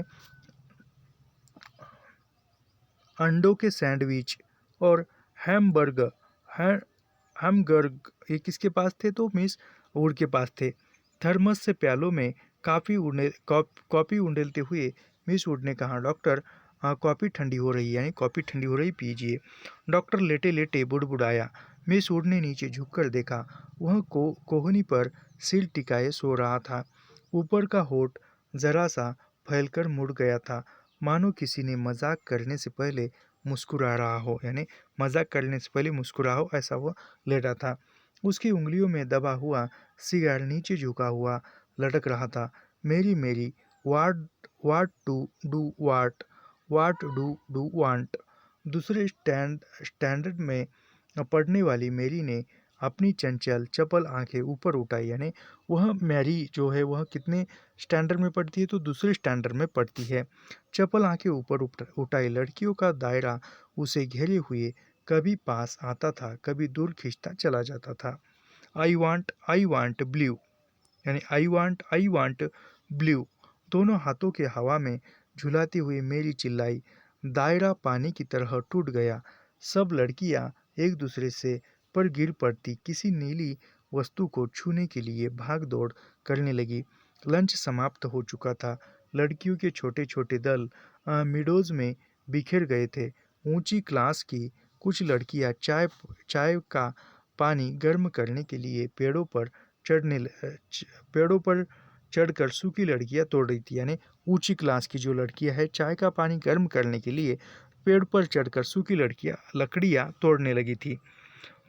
अंडों के सैंडविच और हैमबर्गर है हैमबर्ग ये किसके पास थे, तो मिस वुड के पास थे। थर्मस से प्यालों में कॉफ़ी उंडेलते हुए मिस वुड ने कहा, डॉक्टर कॉफ़ी ठंडी हो रही है, यानी कॉफ़ी ठंडी हो रही, पीजिए। डॉक्टर लेटे लेटे बुड़बुड़ाया। मिस वुड ने नीचे झुककर देखा। वह कोहनी पर सिर टिकाए सो रहा था। ऊपर का होठ जरा सा फैलकर मुड़ गया था, मानो किसी ने मजाक करने से पहले मुस्कुरा रहा हो, यानी मजाक करने से पहले मुस्कुरा हो, ऐसा वो लेटा था। उसकी उंगलियों में दबा हुआ सिगार नीचे झुका हुआ लटक रहा था। मेरी मेरी, what what to do what do want. दूसरे स्टैंडर्ड में पढ़ने वाली मेरी ने अपनी चंचल चपल आंखें ऊपर उठाई, यानी वह मैरी जो है वह कितने स्टैंडर्ड में पढ़ती है, तो दूसरे स्टैंडर्ड में पढ़ती है। चपल आंखें ऊपर उठाई लड़कियों का दायरा उसे घेरे हुए कभी पास आता था, कभी दूर खींचता चला जाता था। आई वांट ब्लू, यानी आई वांट ब्लू। दोनों हाथों के हवा में झुलाती हुई मेरी चिल्लाई। दायरा पानी की तरह टूट गया। सब लड़कियां एक दूसरे से पर गिर पड़ती, किसी नीली वस्तु को छूने के लिए भाग दौड़ करने लगी। लंच समाप्त हो चुका था। लड़कियों के छोटे छोटे दल मिडोज में बिखर गए थे। ऊंची क्लास की कुछ लड़कियां चाय का पानी गर्म करने के लिए पेड़ों पर चढ़कर सूखी लड़कियां तोड़ रही थी, यानी ऊंची क्लास की जो लड़कियां है चाय का पानी गर्म करने के लिए पेड़ पर चढ़कर सूखी लकड़ियां तोड़ने लगी थी।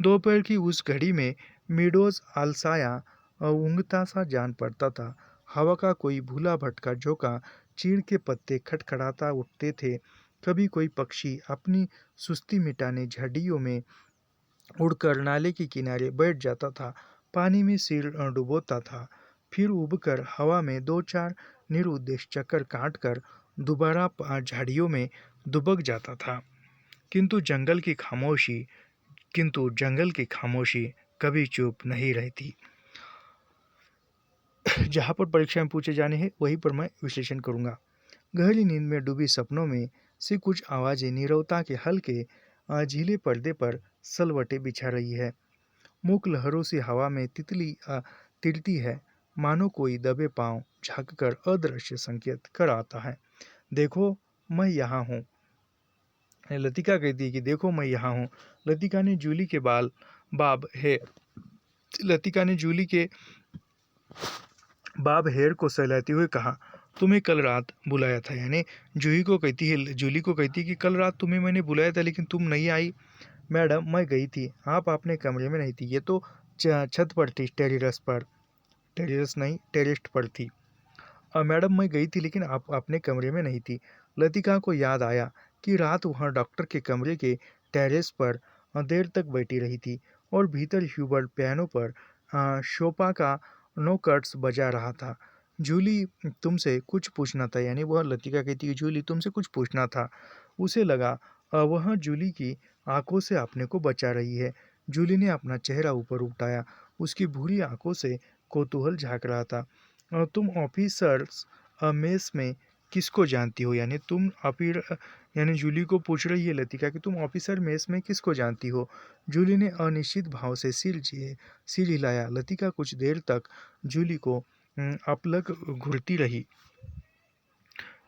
दोपहर की उस घड़ी में मीडोज आलसाया ऊँघता सा जान पड़ता था। हवा का कोई भूला भटका झोंका चीड़ के पत्ते खटखटाता उठते थे। कभी कोई पक्षी अपनी सुस्ती मिटाने झाड़ियों में उड़कर नाले के किनारे बैठ जाता था, पानी में सिर डुबोता था, फिर उबकर हवा में दो चार निरुद्देश्य चक्कर काटकर दोबारा झाड़ियों में दुबक जाता था। किंतु जंगल की खामोशी कभी चुप नहीं रहती। जहाँ पर परीक्षा में पूछे जाने हैं वहीं पर मैं विश्लेषण करूँगा। गहरी नींद में डूबी सपनों में से कुछ आवाज़ें नीरवता के हल्के झीले पर्दे पर सलवटें बिछा रही है। मूक लहरों से हवा में तितली तिरती है, मानो कोई दबे पांव झांककर अदृश्य संकेत कर आता है। देखो मैं यहाँ हूँ। लतिका कहती है कि देखो मैं यहाँ हूँ। लतिका ने जूली के बाब है लतिका ने जूली के बाब हेयर को सहलाते हुए कहा, तुम्हें कल रात बुलाया था, यानी जूली को कहती है कि कल रात तुम्हें मैंने बुलाया था लेकिन तुम नहीं आई। मैडम मैं गई थी, आप अपने कमरे में नहीं थी, ये तो छत पर थी, टेरेस पर। टेरेस नहीं, टेरेस्ट पर थी। मैडम मैं गई थी लेकिन आप अपने कमरे में नहीं थी। लतिका को याद आया कि रात वहाँ डॉक्टर के कमरे के टेरेस पर देर तक बैठी रही थी और भीतर ह्यूबर्ट पियानो पर शोपा का नो कट्स बजा रहा था। जूली तुमसे कुछ पूछना था, यानी वह लतिका कहती है जूली तुमसे कुछ पूछना था। उसे लगा वह जूली की आंखों से अपने को बचा रही है। जूली ने अपना चेहरा ऊपर उठाया, उसकी भूरी आंखों से कौतूहल झांक रहा था। तुम ऑफिसर्स मेस में किसको जानती हो, यानी तुम अपीर यानी जूली को पूछ रही है लतिका कि तुम ऑफिसर मेस में किसको जानती हो। जूली ने अनिश्चित भाव से सिर हिलाया। लतिका कुछ देर तक जूली को अपलक घूरती रही।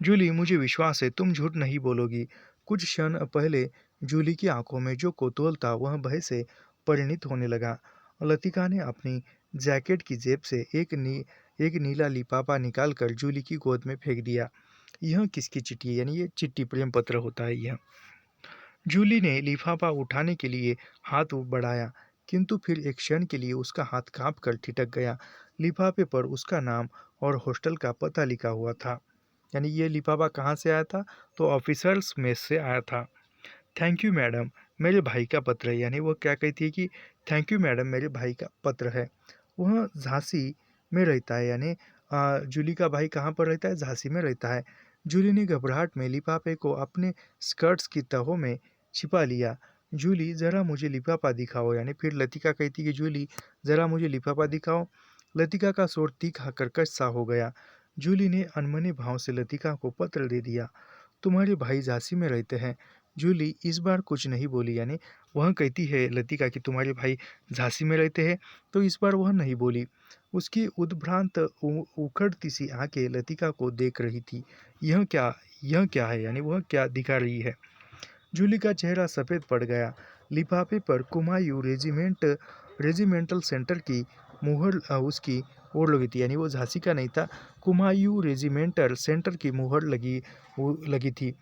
जूली मुझे विश्वास है तुम झूठ नहीं बोलोगी। कुछ क्षण पहले जूली की आंखों में जो कौतूहल था वह भय से परिणित होने लगा। लतिका ने अपनी जैकेट की जेब से एक नीला लिफाफा निकालकर जूली की गोद में फेंक दिया। यह किसकी चिट्ठी है, यानी ये चिट्ठी प्रेम पत्र होता है यह। जूली ने लिफाफा उठाने के लिए हाथ बढ़ाया, किंतु फिर एक क्षण के लिए उसका हाथ कांप कर ठिठक गया। लिफाफे पर उसका नाम और हॉस्टल का पता लिखा हुआ था। यानी ये लिफाफा कहाँ से आया था, तो ऑफिसर्स मेस से आया था। थैंक यू मैडम, मेरे भाई का पत्र है। यानी वो क्या कहती है कि थैंक यू मैडम, मेरे भाई का पत्र है। वह झांसी में रहता है, यानी जूली का भाई कहाँ पर रहता है, झांसी में रहता है। जूली ने घबराहट में लिफाफे को अपने स्कर्ट्स की तहों में छिपा लिया। जूली ज़रा मुझे लिफाफा दिखाओ, यानी फिर लतिका कहती कि जूली ज़रा मुझे लिफाफा दिखाओ। लतिका का स्वर तीखा कर्कश सा हो गया। जूली ने अनमने भाव से लतिका को पत्र दे दिया। तुम्हारे भाई झांसी में रहते हैं। जूली इस बार कुछ नहीं बोली, यानी वह कहती है लतिका कि तुम्हारे भाई झांसी में रहते हैं, तो इस बार वह नहीं बोली। उसकी उद्भ्रांत उखड़ती सी आंखें लतिका को देख रही थी। यह क्या है, यानी वह क्या दिखा रही है। जूली का चेहरा सफ़ेद पड़ गया। लिफाफे पर कुमायूं रेजिमेंटल सेंटर की मुहर उसकी ओर लगी थी, यानी वो झांसी का नहीं था। कुमायूं रेजिमेंटल सेंटर की मुहर लगी थी,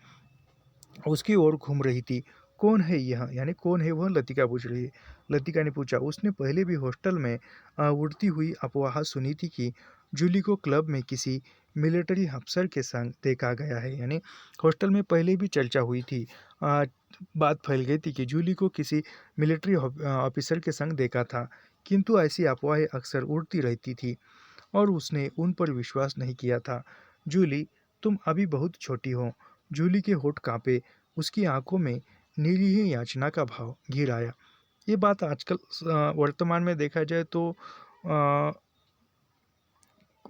उसकी ओर घूम रही थी। कौन है यह, यानी कौन है वह, लतिका पूछ रही है। लतिका ने पूछा। उसने पहले भी हॉस्टल में उड़ती हुई अफवाह सुनी थी कि जूली को क्लब में किसी मिलिट्री अफसर के संग देखा गया है। यानी हॉस्टल में पहले भी चर्चा हुई थी, बात फैल गई थी कि जूली को किसी मिलिट्री ऑफिसर के संग देखा था, किंतु ऐसी अफवाहें अक्सर उड़ती रहती थी और उसने उन पर विश्वास नहीं किया था। जूली तुम अभी बहुत छोटी हो। जूली के होठ कांपे, उसकी आंखों में नीली ही याचना का भाव घिर आया। ये बात आजकल वर्तमान में देखा जाए तो अ,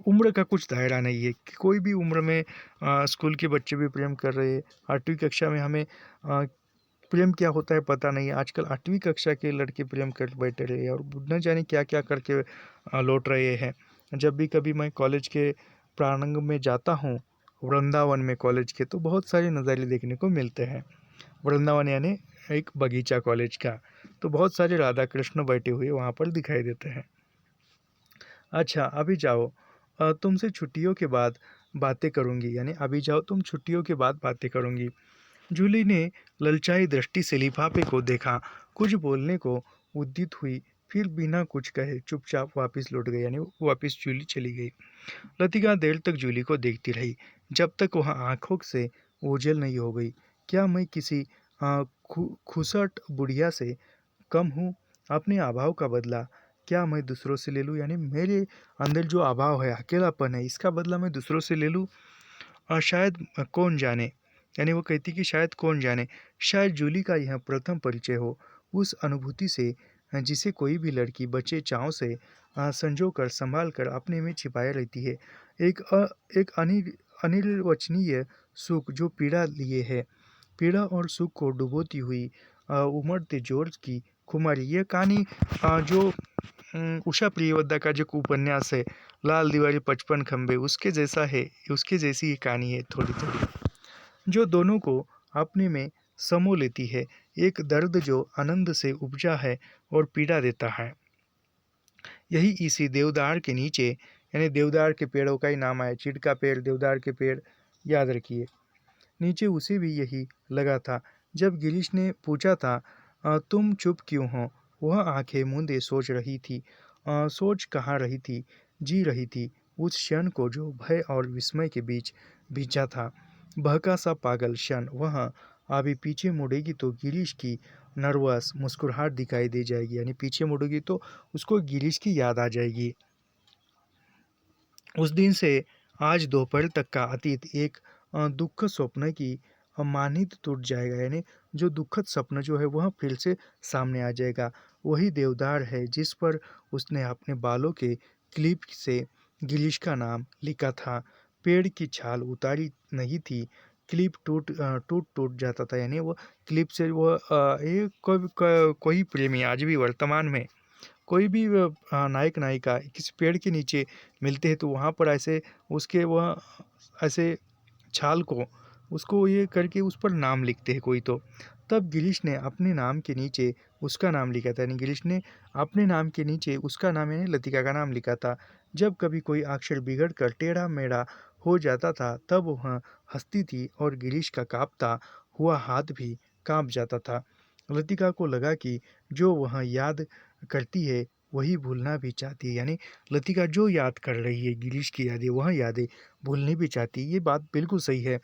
उम्र का कुछ दायरा नहीं है कि कोई भी उम्र में स्कूल के बच्चे भी प्रेम कर रहे हैं। 8वीं कक्षा में हमें प्रेम क्या होता है पता नहीं है। आजकल 8वीं कक्षा के लड़के प्रेम कर बैठे रहे हैं और न जाने क्या क्या करके लौट रहे हैं। जब भी कभी मैं कॉलेज के प्रांगण में जाता हूँ, वृंदावन में कॉलेज के, तो बहुत सारे नज़ारे देखने को मिलते हैं। वृंदावन यानी एक बगीचा कॉलेज का, तो बहुत सारे राधा कृष्ण बैठे हुए वहाँ पर दिखाई देते हैं। अच्छा अभी जाओ, तुमसे छुट्टियों के बाद बातें करूँगी, यानी अभी जाओ तुम छुट्टियों के बाद बातें करूँगी। जूली ने ललचाई दृष्टि से लिफाफे को देखा, कुछ बोलने को उद्यत हुई, फिर बिना कुछ कहे चुपचाप वापस लौट गई, यानी वो वापस जूली चली गई। लतिका देर तक जूली को देखती रही, जब तक वह आंखों से ओझल नहीं हो गई। क्या मैं किसी खुसट बुढ़िया से कम हूँ? अपने अभाव का बदला क्या मैं दूसरों से ले लूँ, यानी मेरे अंदर जो अभाव है, अकेलापन है, इसका बदला मैं दूसरों से ले लूँ। शायद कौन जाने, यानी वो कहती कि शायद कौन जाने, शायद जूली का यह प्रथम परिचय हो उस अनुभूति से जिसे कोई भी लड़की बच्चे चाव से संजो कर संभाल कर अपने में छिपाए रहती है। एक अनिर्वचनीय सुख जो पीड़ा लिए है, पीड़ा और सुख को डुबोती हुई उमड़ते जोर की खुमारी। ये कहानी जो उषा प्रियवदा का जो उपन्यास है लाल दीवारी 55 खंबे, उसके जैसा है, उसके जैसी ही कहानी है थोड़ी थोड़ी, जो दोनों को अपने में समो लेती है। एक दर्द जो आनंद से उपजा है और पीड़ा देता है। यही इसी देवदार के नीचे, यानी देवदार के पेड़ों का ही नाम है, चीड़ का पेड़, देवदार के पेड़, याद रखिए। नीचे उसे भी यही लगा था। जब गिरीश ने पूछा था तुम चुप क्यों हो, वह आंखें मूंदे सोच रही थी। सोच कहाँ रही थी, जी रही थी, उस क्षण को जो भय और विस्मय के बीच बीता था। बहका सा पागल क्षण। वह अभी पीछे मुड़ेगी तो गिरीश की नर्वस मुस्कुराहट दिखाई दे जाएगी, यानी पीछे मुड़ेगी तो उसको गिरीश की याद आ जाएगी। उस दिन से आज दोपहर तक का अतीत एक दुखद स्वप्न की मानित टूट जाएगा, यानी जो दुखद सपना जो है वह फिर से सामने आ जाएगा। वही देवदार है जिस पर उसने अपने बालों के क्लिप से गिरीश का नाम लिखा था। पेड़ की छाल उतारी नहीं थी, क्लिप टूट टूट जाता था, यानी वो क्लिप से वो ये कोई प्रेमी आज भी वर्तमान में कोई भी नायक नायिका किसी पेड़ के नीचे मिलते हैं तो वहाँ पर ऐसे उसके वह ऐसे छाल को उसको ये करके उस पर नाम लिखते हैं कोई तो। तब गिरीश ने अपने नाम के नीचे उसका नाम लिखा था, यानी गिरीश ने अपने नाम के नीचे उसका नाम यानी लतिका का नाम लिखा था। जब कभी कोई अक्षर बिगड़ कर टेढ़ा मेढ़ा हो जाता था तब वह हंसती थी और गिरीश का कांपता हुआ हाथ भी कांप जाता था। लतिका को लगा कि जो वह याद करती है वही भूलना भी चाहती है, यानी लतिका जो याद कर रही है गिरीश की यादें वह यादें भूलनी भी चाहती है। ये बात बिल्कुल सही है।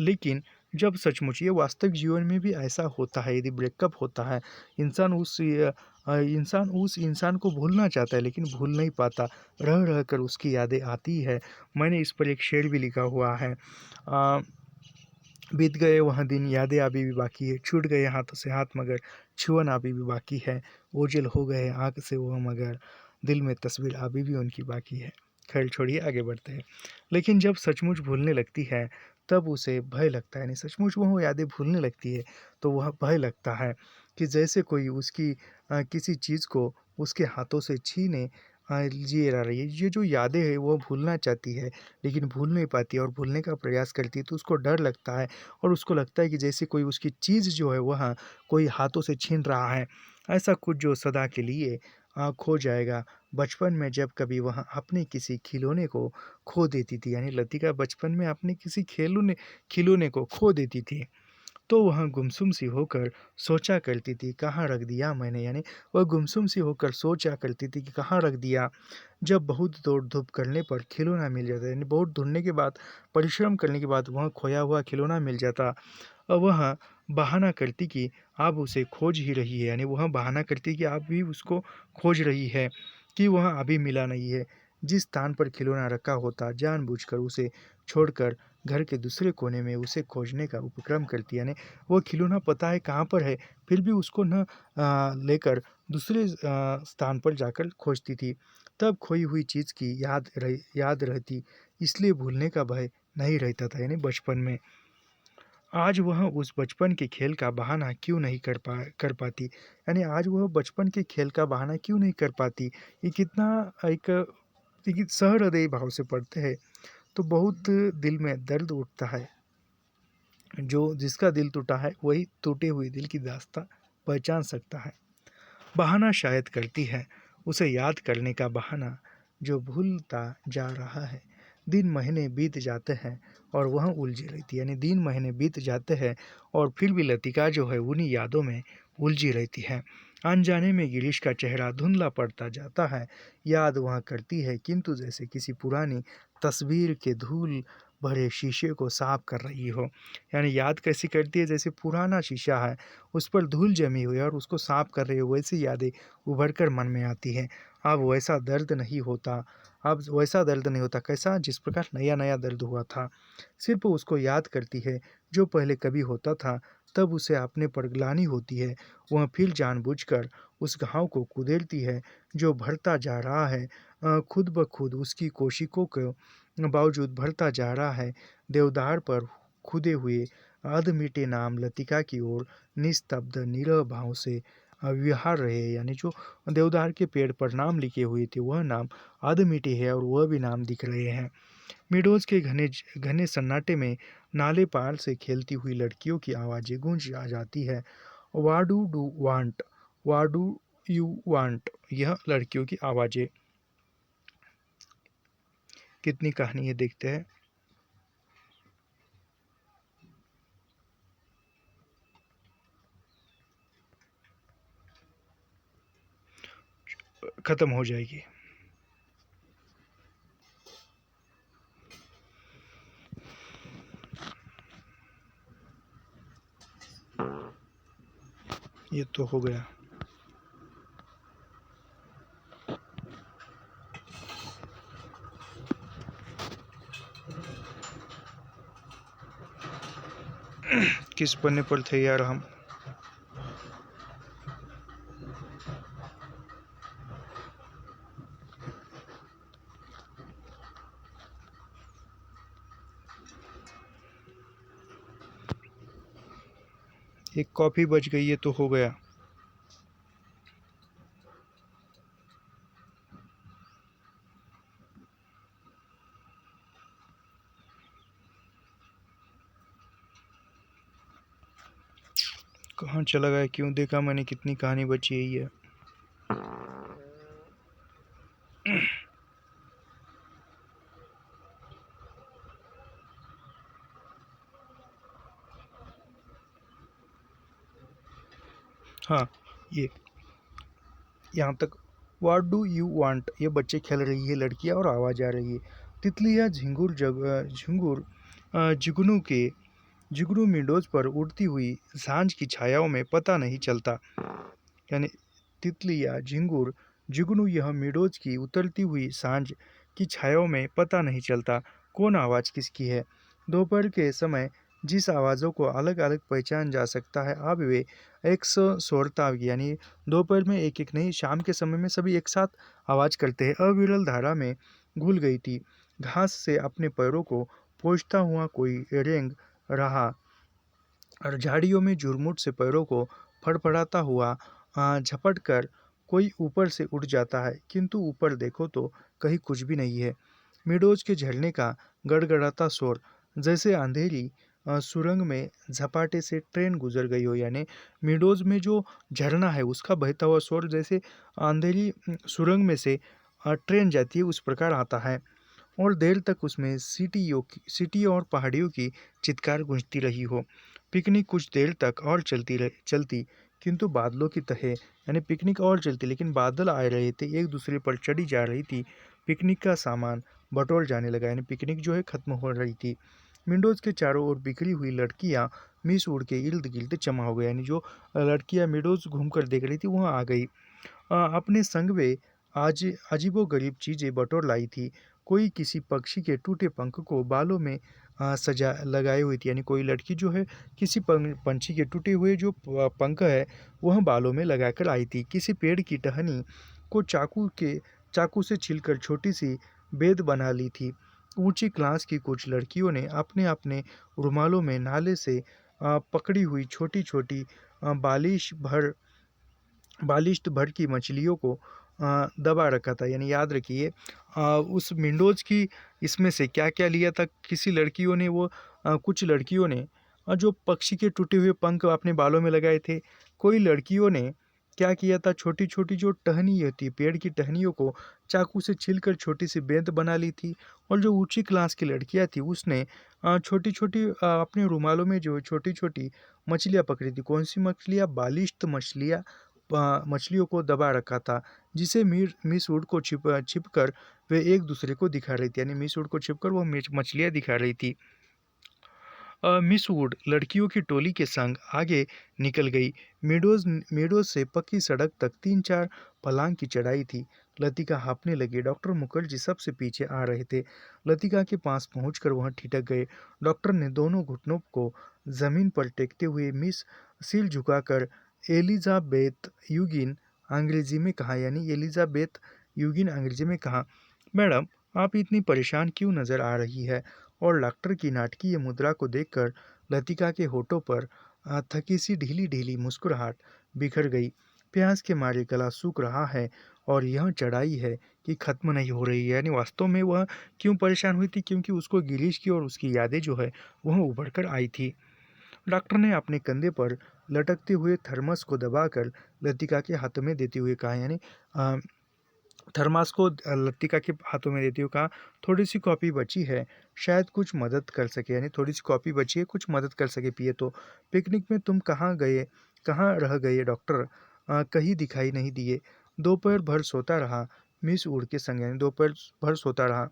लेकिन जब सचमुच ये वास्तविक जीवन में भी ऐसा होता है, यदि ब्रेकअप होता है, इंसान उस इंसान को भूलना चाहता है लेकिन भूल नहीं पाता, रह रह कर उसकी यादें आती है। मैंने इस पर एक शेर भी लिखा हुआ है, अ, बीत गए वह दिन, यादें अभी भी बाकी है, छूट गए हाथों से हाथ मगर छुअन अभी भी बाकी है, ओझल हो गए आँख से वह मगर दिल में तस्वीर अभी भी उनकी बाकी है। खैर छोड़िए, आगे बढ़ते हैं। लेकिन जब सचमुच भूलने लगती है तब उसे भय लगता है, नहीं सचमुच वो यादें भूलने लगती है तो वह भय लगता है कि जैसे कोई उसकी किसी चीज़ को उसके हाथों से छीने लिए रह रही है। ये जो यादें हैं वो भूलना चाहती है लेकिन भूल नहीं पाती और भूलने का प्रयास करती है तो उसको डर लगता है और उसको लगता है कि जैसे कोई उसकी चीज़ जो है वह कोई हाथों से छीन रहा है, ऐसा कुछ जो सदा के लिए खो जाएगा। बचपन में जब कभी वह अपने किसी खिलौने को खो देती थी, यानी लतिका बचपन में अपने किसी खिलौने को खो देती थी तो वह गुमसुम सी होकर सोचा करती थी कहाँ रख दिया मैंने, यानी वह गुमसुम सी होकर सोचा करती थी कि कहाँ रख दिया। जब बहुत दौड़ धूप करने पर खिलौना मिल जाता, यानी बहुत ढूंढने के बाद, परिश्रम करने के बाद वह खोया हुआ खिलौना मिल जाता और वह बहाना करती कि आप उसे खोज ही रही है, यानी वह बहाना करती कि आप भी उसको खोज रही है कि वह अभी मिला नहीं है। जिस स्थान पर खिलौना रखा होता जानबूझकर उसे छोड़कर घर के दूसरे कोने में उसे खोजने का उपक्रम करती, यानी वो खिलौना पता है कहाँ पर है फिर भी उसको न लेकर दूसरे स्थान पर जाकर खोजती थी। तब खोई हुई चीज़ की याद रहती, इसलिए भूलने का भय नहीं रहता था, यानी बचपन में। आज वह उस बचपन के खेल का बहाना क्यों नहीं कर पाती, यानी आज वह बचपन के खेल का बहाना क्यों नहीं कर पाती। ये कितना एक देखिए सहृदयी भाव से पढ़ते हैं तो बहुत दिल में दर्द उठता है। जो जिसका दिल टूटा है वही टूटे हुए दिल की दास्तां पहचान सकता है। बहाना शायद करती है, उसे याद करने का बहाना जो भूलता जा रहा है। दिन महीने बीत जाते हैं और वह उलझी रहती है, यानी दिन महीने बीत जाते हैं और फिर भी लतिका जो है उन्हीं यादों में उलझी रहती है। अनजाने में गिरीश का चेहरा धुंधला पड़ता जाता है। याद वह करती है किंतु जैसे किसी पुरानी तस्वीर के धूल भरे शीशे को साफ कर रही हो, यानी याद कैसी करती है जैसे पुराना शीशा है उस पर धूल जमी हुई है और उसको साफ कर रही हो, वैसी यादें उभर कर मन में आती हैं। अब वैसा दर्द नहीं होता, अब वैसा दर्द नहीं होता कैसा जिस प्रकार नया नया दर्द हुआ था। सिर्फ उसको याद करती है जो पहले कभी होता था, तब उसे अपने पर ग्लानि होती है। वह फिर जानबूझकर उस घाव को कुदेरती है जो भरता जा रहा है, खुद ब खुद उसकी कोशिशों के बावजूद भरता जा रहा है। देवदार पर खुदे हुए अधमीटे नाम लतिका की ओर निस्तब्ध नीरव भाव से विहार रहे, यानी जो देवदार के पेड़ पर नाम लिखे हुए थे वह नाम अधमीटे है और वह भी नाम दिख रहे हैं। मिडोज के घने घने सन्नाटे में नाले पार से खेलती हुई लड़कियों की आवाज़ें गूंज आ जाती है। What do do want, what do you want, यह लड़कियों की आवाज़ें। कितनी कहानी है देखते हैं। ख़त्म हो जाएगी। ये तो हो गया। किस पन्ने पर थे यार हम? एक कॉपी बच गई, ये तो हो गया। कहाँ चला गया? क्यों देखा मैंने कितनी कहानी बची है ये। हाँ, ये यहाँ तक। What do you want? ये बच्चे खेल रही है लड़कियाँ और आवाज़ आ रही है। तितलियाँ जुगनू मिडोज पर उड़ती हुई सांझ की छायाओं में पता नहीं चलता। यानी तितलियाँ झिंगुर जुगनू यह मिडोज की उतरती हुई सांझ की छायाओं में पता नहीं चलता कौन आवाज़ किसकी है। दोपहर के समय जिस आवाज़ों को अलग अलग पहचान जा सकता है, अब वे एक स्वरता यानी दोपहर में एक एक नहीं, शाम के समय में सभी एक साथ आवाज़ करते हैं। अविरल धारा में घुल गई थी। घास से अपने पैरों को पोंछता हुआ कोई रेंग रहा और झाड़ियों में झुरमुट से पैरों को फड़फड़ाता हुआ झपट कर कोई ऊपर से उठ जाता है, किंतु ऊपर देखो तो कहीं कुछ भी नहीं है। मिडोज के झरने का गड़गड़ाता शोर, जैसे अंधेरी सुरंग में झपाटे से ट्रेन गुजर गई हो। यानी मिडोज में जो झरना है उसका बहता हुआ शोर जैसे अंधेरी सुरंग में से ट्रेन जाती है उस प्रकार आता है। और देर तक उसमें सीटियों और पहाड़ियों की चित्कार गूंजती रही हो। पिकनिक कुछ देर तक और चलती, किंतु बादलों की तह यानी पिकनिक और चलती लेकिन बादल आ रहे थे, एक दूसरे पर चढ़ी जा रही थी। पिकनिक का सामान बटोर जाने लगा, यानी पिकनिक जो है खत्म हो रही थी। विंडोज के चारों ओर बिखरी हुई लड़कियां मिस उड़ के इर्द गिर्द जमा हो गई, यानी जो लड़कियां मिडोज घूम कर देख रही थी वहाँ आ गई। अपने संग वे आज अजीबोगरीब चीज़ें बटोर लाई थी। कोई किसी पक्षी के टूटे पंख को बालों में सजा लगाई हुई थी, यानी कोई लड़की जो है किसी पंछी के टूटे हुए जो पंख है वह बालों में लगाकर आई थी। किसी पेड़ की टहनी को चाकू से छिलकर छोटी सी बेद बना ली थी। ऊंची क्लास की कुछ लड़कियों ने अपने अपने रुमालों में नाले से पकड़ी हुई छोटी छोटी बालिश्त भर की मछलियों को दबा रखा था। यानी याद रखिए उस विंडोज़ की इसमें से क्या क्या लिया था किसी लड़कियों ने, वो कुछ लड़कियों ने जो पक्षी के टूटे हुए पंख अपने बालों में लगाए थे। कोई लड़कियों ने क्या किया था, छोटी छोटी जो टहनी होती पेड़ की टहनियों को चाकू से छीलकर छोटी सी बेंत बना ली थी। और जो ऊंची क्लास की लड़कियां थी उसने छोटी छोटी अपने रुमालों में जो छोटी छोटी मछलियां पकड़ी थी। कौन सी मछलियां? बालिश्त मछलियों को दबा रखा था, जिसे मिस वुड को छिप कर वे एक दूसरे को दिखा रही थी। यानी मिस वुड को छिप कर वो मछलियाँ दिखा रही थी। मिस वुड लड़कियों की टोली के संग आगे निकल गई। मेडोज से पक्की सड़क तक 3-4 फलांग की चढ़ाई थी। लतिका हाँफने लगी। डॉक्टर मुखर्जी सबसे पीछे आ रहे थे। लतिका के पास पहुंचकर वह ठिठक गए। डॉक्टर ने दोनों घुटनों को जमीन पर टेकते हुए मिस सिर झुकाकर एलिजाबेथ यूगिन अंग्रेजी में कहा, यानी एलिजाबेथ यूगिन अंग्रेजी में कहा, मैडम आप इतनी परेशान क्यों नजर आ रही है? और डॉक्टर की नाटकीय मुद्रा को देखकर लतिका के होठों पर थकी सी ढीली ढीली मुस्कुराहट बिखर गई। प्यास के मारे गला सूख रहा है और यह चढ़ाई है कि खत्म नहीं हो रही है। यानी वास्तव में वह क्यों परेशान हुई थी? क्योंकि उसको गिरीश की और उसकी यादें जो है वह उभर कर आई थी। डॉक्टर ने अपने कंधे पर लटकते हुए थर्मस को दबाकर लतिका के हाथों में देते हुए कहा, यानी थर्मास को लतिका के हाथों में देती हुई कहा, थोड़ी सी कॉफ़ी बची है, शायद कुछ मदद कर सके। यानी थोड़ी सी कॉफ़ी बची है, कुछ मदद कर सके पिए तो। पिकनिक में तुम कहाँ रह गए डॉक्टर? कहीं दिखाई नहीं दिए। दोपहर भर सोता रहा मिस उड़ के संग, यानी दोपहर भर सोता रहा।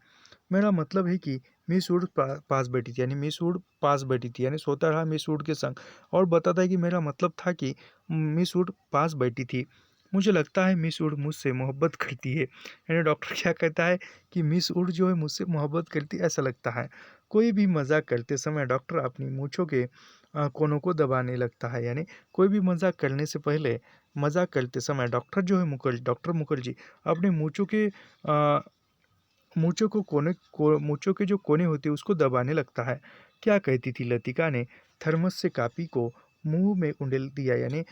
मेरा मतलब है कि मिस वुड पास बैठी थी, यानी मिस वुड पास बैठी थी, यानी सोता रहा मिस वुड के संग और बताता है कि मेरा मतलब था कि मिस वुड पास बैठी थी। मुझे लगता है मिस वुड मुझसे मोहब्बत करती है। यानी डॉक्टर क्या कहता है कि मिस वुड जो है मुझसे मोहब्बत करती है, ऐसा लगता है। कोई भी मजाक करते समय डॉक्टर अपनी मूंछों के कोनों को दबाने लगता है। यानी कोई भी मजाक करने से पहले, मजाक करते समय डॉक्टर मुखर्जी अपने मूंछों के जो कोने होते हैं उसको दबाने लगता है। क्या कहती थी लतिका ने थर्मस से कापी को मुंह में उंडेल दिया। यानी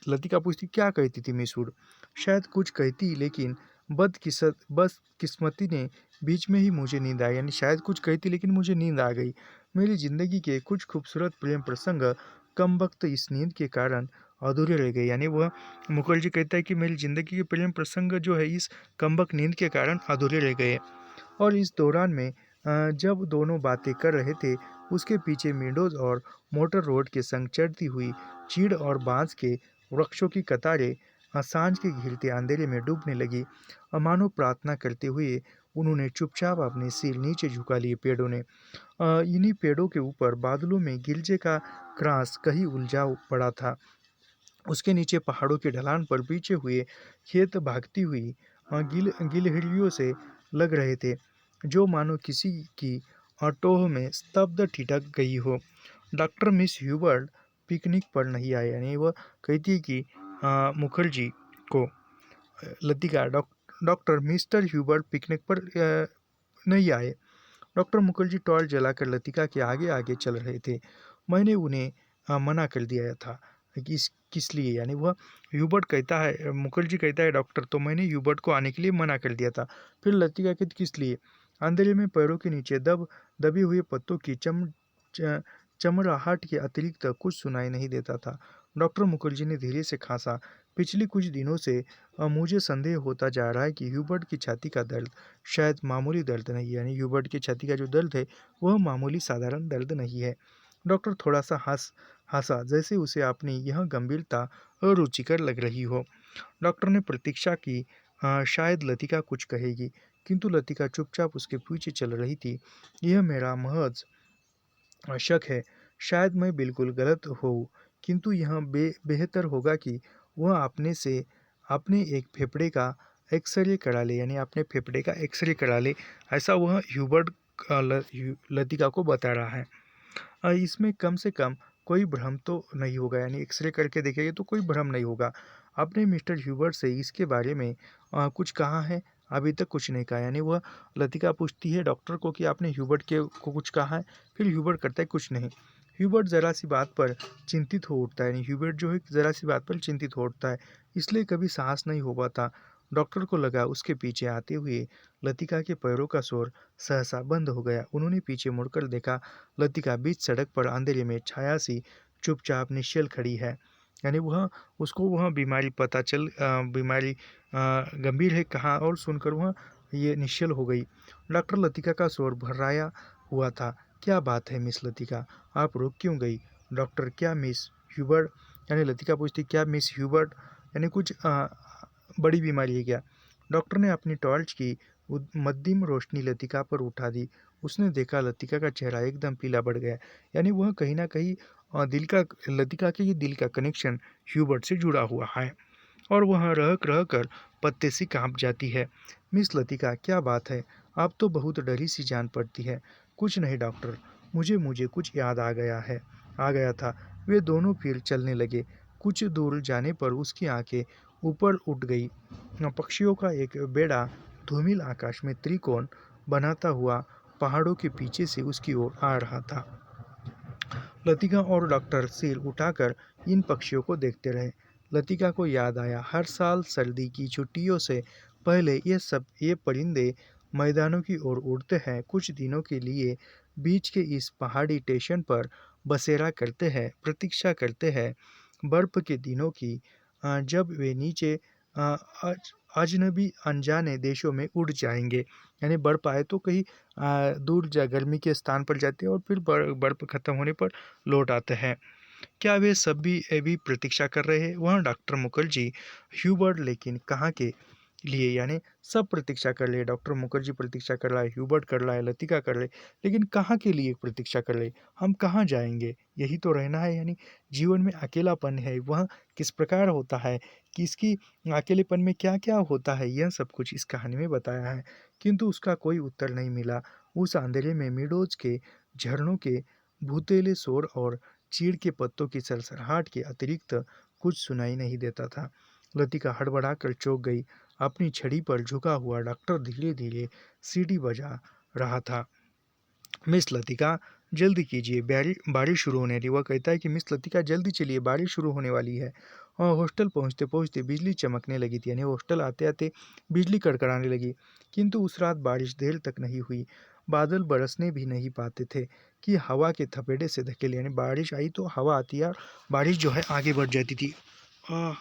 लतिका पूछती क्या कहती थी मिस वुड। शायद कुछ कहती, लेकिन बदकिस्मती ने बीच में ही मुझे नींद आई। यानी शायद कुछ कहती लेकिन मुझे नींद आ गई। मेरी जिंदगी के कुछ खूबसूरत प्रेम प्रसंग कम वक्त इस नींद के कारण अधूरे रह गए। यानी वह मुखर्जी कहता है कि मेरी जिंदगी के प्रेम प्रसंग जो है इस कमबख्त नींद के कारण अधूरे रह गए। और इस दौरान में जब दोनों बातें कर रहे थे, उसके पीछे मेडोज और मोटर रोड के संग चढ़ती हुई चीड़ और बांस के वृक्षों की कतारें सांझ के घिरते अंधेरे में डूबने लगी। मानो प्रार्थना करते हुए उन्होंने चुपचाप अपने सिर नीचे झुका लिए। पेड़ों ने इन्हीं पेड़ों के ऊपर बादलों में गिरजे का क्रास कहीं उलझा पड़ा था। उसके नीचे पहाड़ों की ढलान पर पीछे हुए खेत भागती हुई गिलहरियों से लग रहे थे, जो मानो किसी की टोह में स्तब्ध ठिठक गई हो। डॉक्टर मिस ह्यूबर्ट पिकनिक पर नहीं आए। यानी वह कहती है कि मुखर्जी को Latika doctor mister Hubert picnic पर नहीं आए। डॉक्टर मुखर्जी टॉर्च जलाकर लतिका के आगे आगे चल रहे थे। मैंने उन्हें मना कर दिया था कि किस लिए। यानी वह ह्यूबर्ट कहता है, मुखर्जी कहता है डॉक्टर, तो मैंने ह्यूबर्ट को आने के लिए मना कर दिया था। फिर लतिका कहती किस लिए। अंधेरे में पैरों के नीचे दबे हुए पत्तों की चमराहट के अतिरिक्त कुछ सुनाई नहीं देता था। डॉक्टर मुखर्जी ने धीरे से खांसा। पिछले कुछ दिनों से मुझे संदेह होता जा रहा है कि ह्यूबर्ट की छाती का दर्द शायद मामूली दर्द नहीं है। यानी ह्यूबर्ट की छाती का जो दर्द है वह मामूली साधारण दर्द नहीं है। डॉक्टर थोड़ा सा हंसा, जैसे उसे अपनी यह गंभीरता अरुचिकर लग रही हो। डॉक्टर ने प्रतीक्षा की, शायद लतिका कुछ कहेगी, किंतु लतिका चुपचाप उसके पीछे चल रही थी। यह मेरा महज शक है, शायद मैं बिल्कुल गलत हूँ, किंतु यह बेहतर होगा कि वह अपने एक फेफड़े का एक्सरे करा ले। यानी अपने फेफड़े का एक्सरे करा ले, ऐसा वह ह्यूबर्ट लतिका को बता रहा है। इसमें कम से कम कोई भ्रम तो नहीं होगा। यानी एक्सरे करके देखेंगे तो कोई भ्रम नहीं होगा। आपने मिस्टर ह्यूबर्ट से इसके बारे में कुछ कहा है। अभी तक कुछ नहीं कहा। यानी वह लतिका पूछती है डॉक्टर को कि आपने ह्यूबर्ट को कुछ कहा है। फिर ह्यूबर्ट करता है कुछ नहीं। ह्यूबर्ट ज़रा सी बात पर चिंतित हो उठता है। यानी ह्यूबर्ट जो है ज़रा सी बात पर चिंतित हो उठता है, इसलिए कभी साहस नहीं हो पाता। डॉक्टर को लगा उसके पीछे आते हुए लतिका के पैरों का शोर सहसा बंद हो गया। उन्होंने पीछे मुड़कर देखा, लतिका बीच सड़क पर अंधेरे में छाया सी चुपचाप निश्चल खड़ी है। यानी वह बीमारी गंभीर है कहाँ और सुनकर वह ये निश्चल हो गई। डॉक्टर लतिका का शोर भर्राया हुआ था। क्या बात है मिस लतिका, आप रुक क्यों गई। डॉक्टर क्या मिस ह्यूबर्ट, यानी लतिका पूछती क्या मिस ह्यूबर्ट, यानी कुछ बड़ी बीमारी है क्या। डॉक्टर ने अपनी टॉर्च की मध्यम रोशनी लतिका पर उठा दी। उसने देखा लतिका का चेहरा एकदम पीला पड़ गया। यानी वह कहीं ना कहीं लतिका के ये दिल का कनेक्शन ह्यूबर्ट से जुड़ा हुआ है और वह रह रह कर पत्ते सी कांप जाती है। मिस लतिका क्या बात है, आप तो बहुत डरी सी जान पड़ती है। कुछ नहीं डॉक्टर, मुझे कुछ याद आ गया था। वे दोनों फिर चलने लगे। कुछ दूर जाने पर उसकी आंखें ऊपर उठ गई। पक्षियों का एक बेड़ा धूमिल आकाश में त्रिकोण बनाता हुआ पहाड़ों के पीछे से उसकी ओर आ रहा था। लतिका और डॉक्टर सिर उठाकर इन पक्षियों को देखते रहे। लतिका को याद आया, हर साल सर्दी की छुट्टियों से पहले ये परिंदे मैदानों की ओर उड़ते हैं, कुछ दिनों के लिए बीच के इस पहाड़ी स्टेशन पर बसेरा करते हैं, प्रतीक्षा करते हैं बर्फ के दिनों की, जब वे नीचे अजनबी अनजाने देशों में उड़ जाएंगे। यानी बर्फ आए तो कहीं दूर गर्मी के स्थान पर जाते हैं और फिर बर्फ खत्म होने पर लौट आते हैं। क्या वे सब भी प्रतीक्षा कर रहे हैं वहाँ डॉक्टर मुखर्जी ह्यूबर्ट, लेकिन कहाँ के। लिए, यानी सब प्रतीक्षा कर रहे, डॉक्टर मुखर्जी प्रतीक्षा कर रहा है, ह्यूबर्ट कर रहा है, लतिका कर रहे, लेकिन कहाँ के लिए प्रतीक्षा कर रहे? हम कहाँ जाएँगे? यही तो रहना है, यानी जीवन में अकेलापन है, वह किस प्रकार होता है, किसकी अकेलेपन में क्या-क्या होता है, यह सब कुछ इस कहानी में बताया है। किंतु उसका कोई उत्तर नहीं मिला। उस अंधेरे में मीडोज़ के झरनों के भूतेले शोर और चीड़ के पत्तों की सरसराहट के अतिरिक्त कुछ सुनाई नहीं देता था। लतिका हड़बड़ाकर चौंक गई। अपनी छड़ी पर झुका हुआ डॉक्टर धीरे-धीरे सीटी बजा रहा था। मिस लतिका, जल्दी कीजिए, बारिश शुरू होने वाली। वह कहता है कि मिस लतिका जल्दी चलिए, बारिश शुरू होने वाली है। और हॉस्टल पहुँचते-पहुँचते बिजली चमकने लगी थी, यानी हॉस्टल आते-आते बिजली कड़कड़ाने लगी। किंतु उस रात बारिश देर तक नहीं हुई। बादल बरसने भी नहीं पाते थे कि हवा के थपेड़े से धकेले, यानी बारिश आई तो हवा आती है और बारिश जो है आगे बढ़ जाती थी। आह!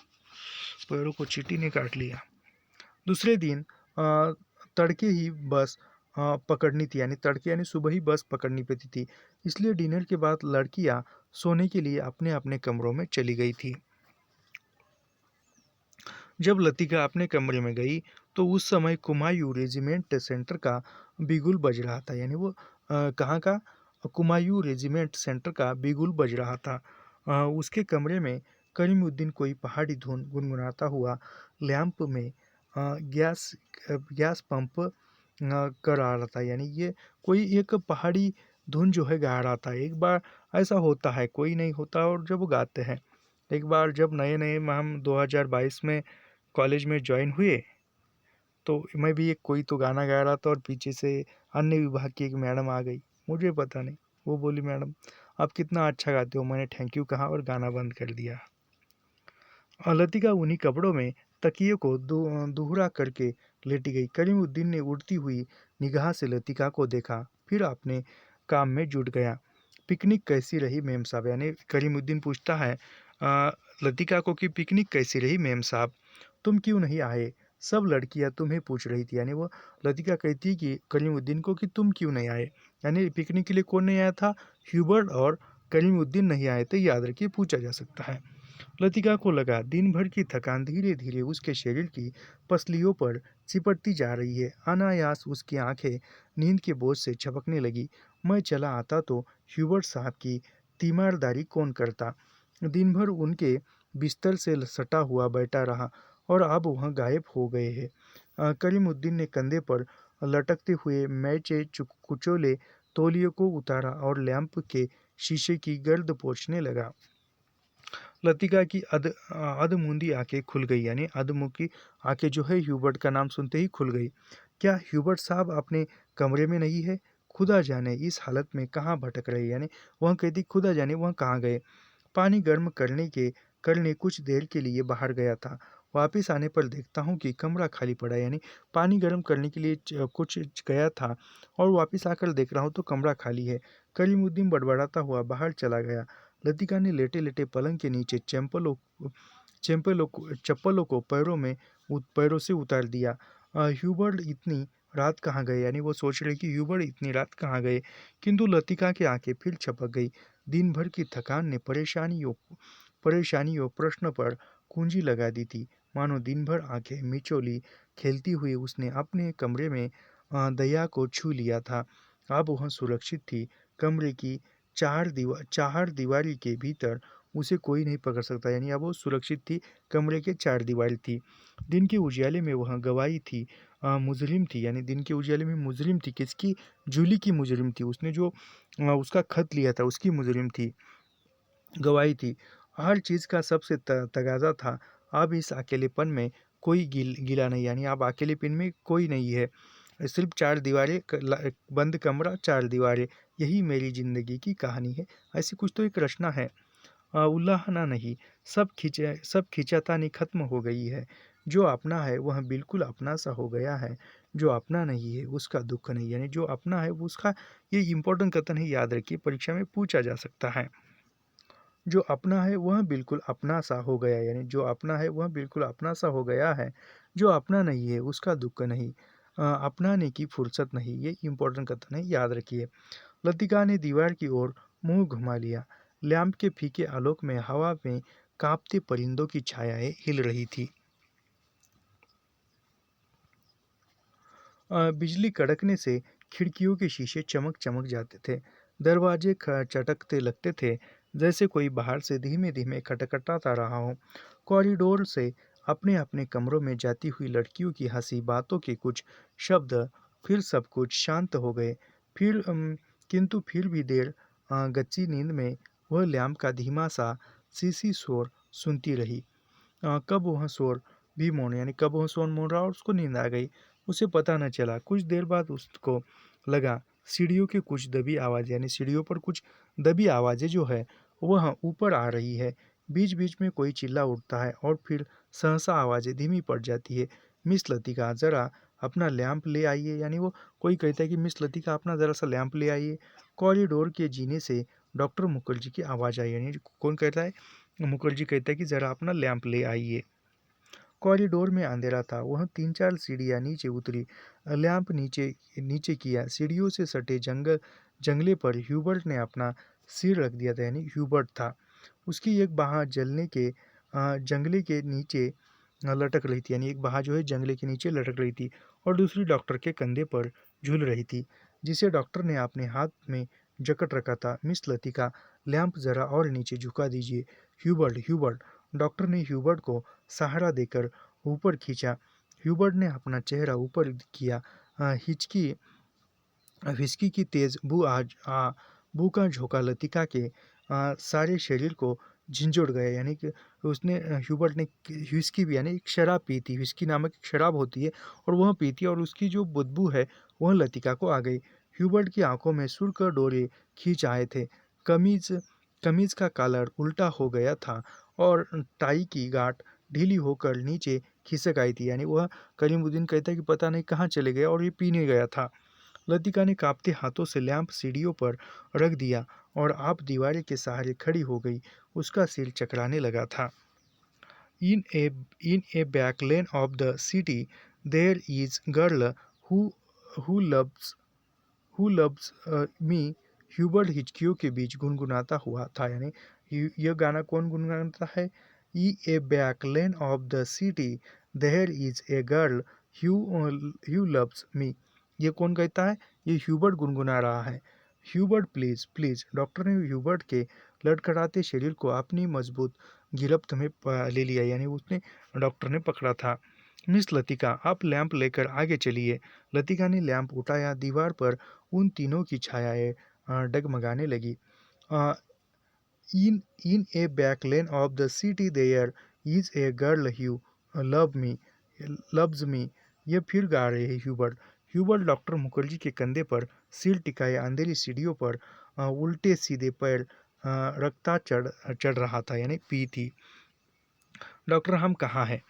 पैरों को चींटी ने काट लिया। दूसरे दिन तड़के ही बस पकड़नी थी, यानी तड़के यानी सुबह ही बस पकड़नी पड़ती थी। इसलिए डिनर के बाद लड़कियां सोने के लिए अपने-अपने कमरों में चली गई थी। जब लतिका अपने कमरे में गई तो उस समय कुमायूं रेजिमेंट सेंटर का बिगुल बज रहा था, यानी वो कहाँ का? कुमायूं रेजिमेंट सेंटर का बिगुल बज रहा था। उसके कमरे में करीमुद्दीन कोई पहाड़ी धुन गुनगुनाता हुआ लैंप में गैस पंप कर आ रहा था, यानी ये कोई एक पहाड़ी धुन जो है गा रहा था। एक बार ऐसा होता है, कोई नहीं होता और जब वो गाते हैं। एक बार जब नए-नए में हम 2022 में कॉलेज में जॉइन हुए, तो मैं भी एक कोई तो गाना गा रहा था और पीछे से अन्य विभाग की एक मैडम आ गई। मुझे पता नहीं, वो बोली, मैडम आप कितना अच्छा गाते हो। मैंने थैंक यू कहा और गाना बंद कर दिया। लतिका उन्हीं कपड़ों में तकिए को दुहरा करके लेटी गई। करीमुद्दीन ने उड़ती हुई निगाह से लतिका को देखा, फिर अपने काम में जुट गया। पिकनिक कैसी रही मेम साहब? यानी करीमुद्दीन पूछता है लतिका को कि पिकनिक कैसी रही मेम साहब? तुम क्यों नहीं आए? सब लड़कियां तुम्हें पूछ रही थी, यानी वो लतिका कहती है कि करीमुद्दीन को कि तुम क्यों नहीं आए? यानी पिकनिक के लिए कौन नहीं आया था? ह्यूबर्ट और करीमुद्दीन नहीं आए थे, याद रखिए, पूछा जा सकता है। लतिका को लगा दिन भर की थकान धीरे धीरे उसके शरीर की पसलियों पर चिपटती जा रही है। अनायास उसकी आंखें नींद के बोझ से झपकने लगी। मैं चला आता तो ह्यूबर्ट साहब की तीमारदारी कौन करता? दिन भर उनके बिस्तर से सटा हुआ बैठा रहा और अब वह गायब हो गए हैं। करीमुद्दीन ने कंधे पर लटकते हुए मैचे कुचोले तौलिए को उतारा और लैंप के शीशे की गर्द पोंछने लगा। लतिका की अधमुंदी आंखें खुल गई, यानी अधमुखी आंखें जो है ह्यूबर्ट का नाम सुनते ही खुल गई। क्या ह्यूबर्ट साहब अपने कमरे में नहीं है? खुदा जाने इस हालत में कहाँ भटक रहे, यानी वह कहती खुदा जाने वह कहाँ गए। पानी गर्म करने कुछ देर के लिए बाहर गया था। वापस आने पर देखता हूँ कि कमरा खाली पड़ा है, यानी पानी गर्म करने के लिए कुछ गया था और वापस आकर देख रहा हूँ तो कमरा खाली है। करीमुद्दीन बड़बड़ाता हुआ बाहर चला गया। लतिका ने लेटे-लेटे पलंग के नीचे चप्पलों को पैरों से उतार दिया। ह्यूबर्ट इतनी रात कहाँ गए, यानी वो सोच रही कि ह्यूबर्ट इतनी रात कहाँ गए। किंतु लतिका की आंखें फिर छपक गई। दिन भर की थकान ने परेशानियों प्रश्न पर कुंजी लगा दी थी। मानो दिन भर आंखें मिचोली खेलती हुई उसने अपने कमरे में दया को छू लिया था। अब वह सुरक्षित थी। कमरे की चार दीवारी के भीतर उसे कोई नहीं पकड़ सकता, यानी अब वो सुरक्षित थी। कमरे के चार दीवारी थी। दिन के उजियाले में वह गवाही थी, मुजरिम थी, यानी दिन के उजियाले में मुजरिम थी। किसकी? जूली की मुजरिम थी। उसने जो उसका खत लिया था उसकी मुजरिम थी, गवाही थी। हर चीज़ का सबसे तगाज़ा था। अब इस अकेलेपन में कोई गिला नहीं, यानी अब अकेलेपन में कोई नहीं है। सिर्फ चार दीवारें, बंद कमरा, चार दीवारें, यही मेरी ज़िंदगी की कहानी है। ऐसी कुछ तो एक रचना है। उल्लाहना नहीं, सब खींचातानी खत्म हो गई है। जो अपना है वह बिल्कुल अपना सा हो गया है। जो अपना नहीं है उसका दुख नहीं, यानी जो अपना है वो उसका, ये इम्पोर्टेंट कथन है, याद रखिए, परीक्षा में पूछा जा सकता है। जो अपना है वह बिल्कुल अपना सा हो गया, यानी जो अपना है वह बिल्कुल अपना सा हो गया है। जो अपना नहीं है उसका दुख नहीं, अपनाने की फुर्सत नहीं, ये इम्पोर्टेंट कथन है, याद रखिए। लतिका ने दीवार की ओर मुंह घुमा लिया। लैंप के फीके आलोक में हवा में कांपते परिंदों की छायाएं हिल रही थी। बिजली कड़कने से खिड़कियों के शीशे चमक चमक जाते थे। दरवाजे चटकते लगते थे, जैसे कोई बाहर से धीमे धीमे खटखटाता रहा हो। कॉरिडोर से अपने अपने कमरों में जाती हुई लड़कियों की हंसी, बातों के कुछ शब्द, फिर सब कुछ शांत हो गए। फिर किंतु फिर भी देर गच्ची नींद में वह लैम्प का धीमा सा सीसी शोर सुनती रही। कब वह शोर भी मौन यानी कब वह शोर मौन रहा और उसको नींद आ गई, उसे पता न चला। कुछ देर बाद उसको लगा सीढ़ियों की कुछ दबी आवाज़ यानी सीढ़ियों पर कुछ दबी आवाज़ें जो है वह ऊपर आ रही है। बीच बीच में कोई चिल्ला उठता है और फिर सहसा आवाज़ें धीमी पड़ जाती है। मिस लतिका ज़रा अपना लैंप ले आइए, यानी वो कोई कहता है कि मिस लतिका अपना ज़रा सा लैंप ले आइए। कॉरिडोर के जीने से डॉक्टर मुखर्जी की आवाज़ आई, यानी कौन कहता है, मुखर्जी कहता है कि ज़रा अपना लैंप ले आइए। कॉरिडोर में अंधेरा था। वह 3-4 सीढ़ियाँ नीचे उतरी, लैंप नीचे नीचे किया। सीढ़ियों से सटे जंगले पर ह्यूबर्ट ने अपना सिर रख दिया था, यानी ह्यूबर्ट था। उसकी एक बाँह जंगले के नीचे लटक रही थी, यानी एक बाँह जो है जंगले के नीचे लटक रही थी और दूसरी डॉक्टर के कंधे पर झूल रही थी, जिसे डॉक्टर ने अपने हाथ में जकड़ रखा था। मिस लतिका, लैंप ज़रा और नीचे झुका दीजिए। Hubert, Hubert. डॉक्टर ने ह्यूबर्ट को सहारा देकर ऊपर खींचा। ह्यूबर्ट ने अपना चेहरा ऊपर किया। हिचकी व्हिस्की की तेज़ बू का झोंका लतिका के सारे शरीर को झिंझोड़ गया, यानी कि उसने ह्यूबर्ट ने व्हिस्की भी यानी एक शराब पी थी। व्हिस्की नामक एक शराब होती है और वह पी थी और उसकी जो बदबू है वह लतिका को आ गई। ह्यूबर्ट की आंखों में सुर्ख डोरे खींच आए थे। कमीज कमीज का कॉलर उल्टा हो गया था और टाई की गांठ ढीली होकर नीचे खिसक आई थी, यानी वह करीमुद्दीन कहता है कि पता नहीं कहाँ चले गया और ये पीने गया था। लतिका ने कांपते हाथों से लैंप सीढ़ियों पर रख दिया और आप दीवार के सहारे खड़ी हो गई। उसका सिर चकराने लगा था। In a back lane of the city there is girl who who loves me. Hubert हिचकियों के बीच गुनगुनाता हुआ था, यानी यह गाना कौन गुनगुनाता है? In a back lane of the city there is a girl who loves me. ये कौन कहता है? ये ह्यूबर्ट गुनगुना रहा है। Hubert please please. डॉक्टर ने ह्यूबर्ट के लड़खड़ाते शरीर को अपनी मजबूत गिरफ्त में ले लिया, यानी उसने डॉक्टर ने पकड़ा था। मिस लतिका, आप लैंप लेकर आगे चलिए। लतिका ने लैंप उठाया। दीवार पर उन तीनों की छायाएं डगमगाने लगी। In a back lane of the city there is a girl who loves me. ये फिर गा रहे हैं ह्यूबर्ट। ह्यूबर्ट डॉक्टर मुखर्जी के कंधे पर सिर टिकाए अंधेरी सीढ़ियों पर उल्टे सीधे पैर रखता चढ़ रहा था, यानी पी थी। डॉक्टर हम कहाँ हैं?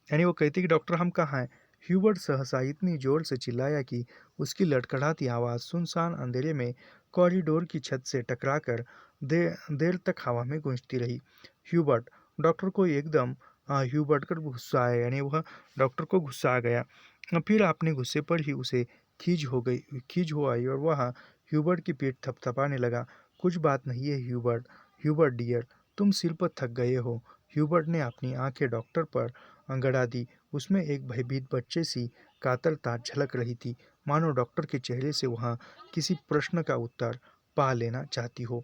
यानी वो कहती कि डॉक्टर हम कहाँ हैं? ह्यूबर्ट सहसा इतनी जोर से चिल्लाया कि उसकी लड़खड़ाती आवाज़ सुनसान अंधेरे में कॉरिडोर की छत से टकराकर देर तक हवा में गूंजती रही। ह्यूबर्ट, डॉक्टर को एकदम ह्यूबर्ट कर गुस्सा आया, यानी वह डॉक्टर को गुस्सा आ गया। फिर अपने गुस्से पर ही उसे खींच हो आई और वह ह्यूबर्ट की पीठ थपथपाने लगा। कुछ बात नहीं है ह्यूबर्ट, ह्यूबर्ट डियर, तुम सिर पर थक गए हो। ह्यूबर्ट ने अपनी आंखें डॉक्टर पर गड़ा दी। उसमें एक भयभीत बच्चे सी कातरता झलक रही थी, मानो डॉक्टर के चेहरे से वह किसी प्रश्न का उत्तर पा लेना चाहती हो।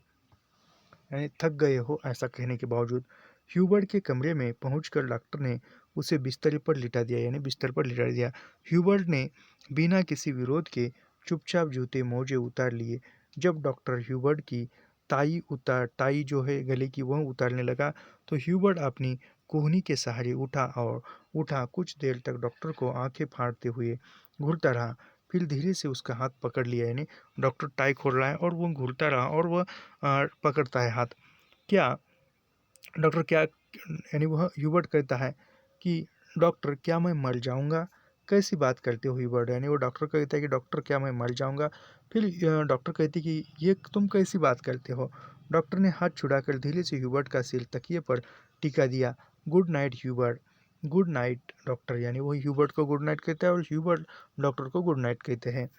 यानी थक गए हो, ऐसा कहने के बावजूद। ह्यूबर्ट के कमरे में पहुंचकर डॉक्टर ने उसे बिस्तर पर लिटा दिया, यानी बिस्तर पर लिटा दिया। ह्यूबर्ट ने बिना किसी विरोध के चुपचाप जूते मोजे उतार लिए। जब डॉक्टर ह्यूबर्ट की टाई जो है गले की वह उतारने लगा तो ह्यूबर्ट अपनी कोहनी के सहारे उठा। कुछ देर तक डॉक्टर को आंखें फाड़ते हुए घूरता रहा, फिर धीरे से उसका हाथ पकड़ लिया, यानी डॉक्टर टाई खोल रहा है और वो घूरता रहा और वह पकड़ता है हाथ। क्या डॉक्टर क्या, यानी वह ह्यूबर्ट कहता है कि डॉक्टर क्या मैं मर जाऊंगा? कैसी बात करते हो ह्यूबर्ट? यानी वो डॉक्टर कहता है कि डॉक्टर क्या मैं मर जाऊंगा? फिर डॉक्टर कहती कि ये तुम कैसी बात करते हो? डॉक्टर ने हाथ छुड़ाकर धीरे से ह्यूबर्ट का सिर तकिए पर टिका दिया। Good night Hubert. Good night doctor, यानी वो ह्यूबर्ट को गुड नाइट कहता है और ह्यूबर्ट डॉक्टर को गुड नाइट कहते हैं।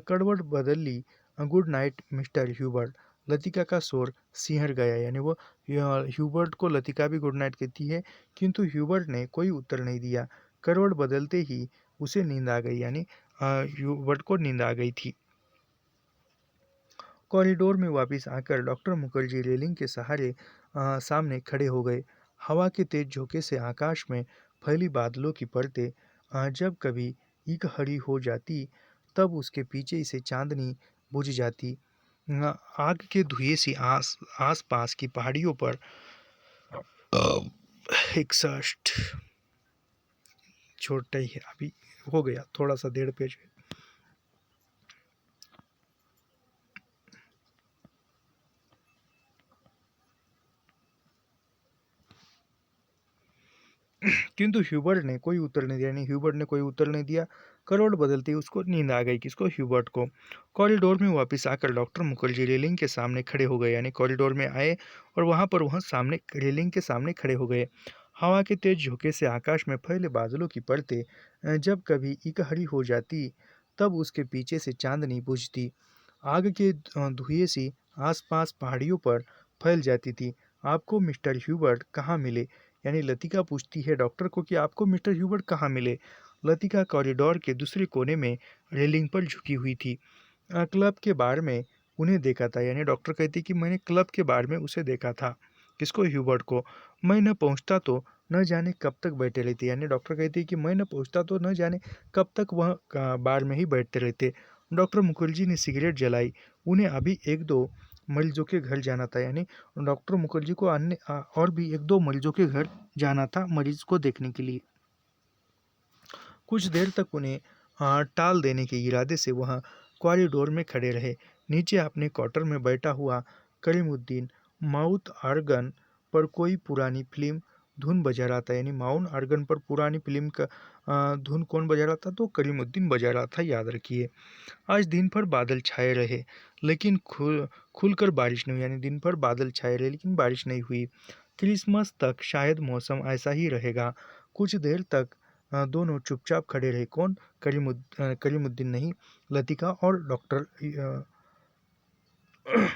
करवट बदल ली। Good night mister Hubert. Latika का शोर सिहर गया, यानी वो ह्यूबर्ट को लतिका भी गुड नाइट कहती है, किंतु ह्यूबर्ट ने कोई उत्तर नहीं दिया। करवट बदलते ही उसे नींद आ गई, यानी ह्यूबर्ट को नींद आ गई थी। कॉरिडोर में वापस आकर डॉक्टर मुखर्जी रेलिंग के सहारे सामने खड़े हो गए। हवा के तेज झोंके से आकाश में फैली बादलों की परतें जब कभी इकहरी हो जाती, तब उसके पीछे से चांदनी बुझ जाती। आग के धुएं से आस पास की पहाड़ियों पर एग्जॉस्ट छोटा ही है, अभी हो गया थोड़ा सा 1.5 पेज। किंतु ह्यूबर्ट ने कोई उत्तर नहीं दिया, यानी ह्यूबर्ट ने कोई उत्तर नहीं दिया। करोड़ बदलते ही उसको नींद आ गई। किसको? ह्यूबर्ट को। कॉरिडोर में वापस आकर डॉक्टर मुखर्जी रेलिंग के सामने खड़े हो गए, यानी कॉरिडोर में आए और वहाँ सामने रेलिंग के सामने खड़े हो गए। हवा के तेज झोंके से आकाश में फैले बादलों की परतें जब कभी इकहरी हो जाती, तब उसके पीछे से चांदनी बुझती। आग के धुएं से आसपास पहाड़ियों पर फैल जाती थी। आपको मिस्टर ह्यूबर्ट कहाँ मिले? यानी लतिका पूछती है डॉक्टर को कि आपको मिस्टर ह्यूबर्ट कहाँ मिले? लतिका कॉरिडोर के दूसरे कोने में रेलिंग पर झुकी हुई थी। क्लब के बार में उन्हें देखा था, यानी डॉक्टर कहती कि मैंने क्लब के बार में उसे देखा था। किसको? ह्यूबर्ट को। मैं न पहुंचता तो न जाने कब तक बैठे रहते, यानी डॉक्टर कहती कि मैं न पहुंचता तो न जाने कब तक वह बार में ही बैठते रहते। डॉक्टर मुखर्जी ने सिगरेट जलाई। उन्हें अभी 1-2 मरीजों के घर जाना था, यानी डॉक्टर मुखर्जी को अन्य और भी 1-2 मरीजों के घर जाना था मरीज को देखने के लिए। कुछ देर तक उन्हें टाल देने के इरादे से वह कॉरिडोर में खड़े रहे। नीचे अपने क्वार्टर में बैठा हुआ करीमुद्दीन माउथ आर्गन पर कोई पुरानी फिल्म धुन बजा रहा था, यानी माउथ आर्गन पर पुरानी फिल्म का धुन कौन बजा रहा था? तो करीमुद्दीन बजा रहा था, याद रखिए। आज दिन भर बादल छाए रहे, लेकिन खुलकर बारिश नहीं हुई, यानी दिन भर बादल छाए रहे लेकिन बारिश नहीं हुई। क्रिसमस तक शायद मौसम ऐसा ही रहेगा। कुछ देर तक दोनों चुपचाप खड़े रहे। कौन? करीमुद्दीन नहीं, लतिका और डॉक्टर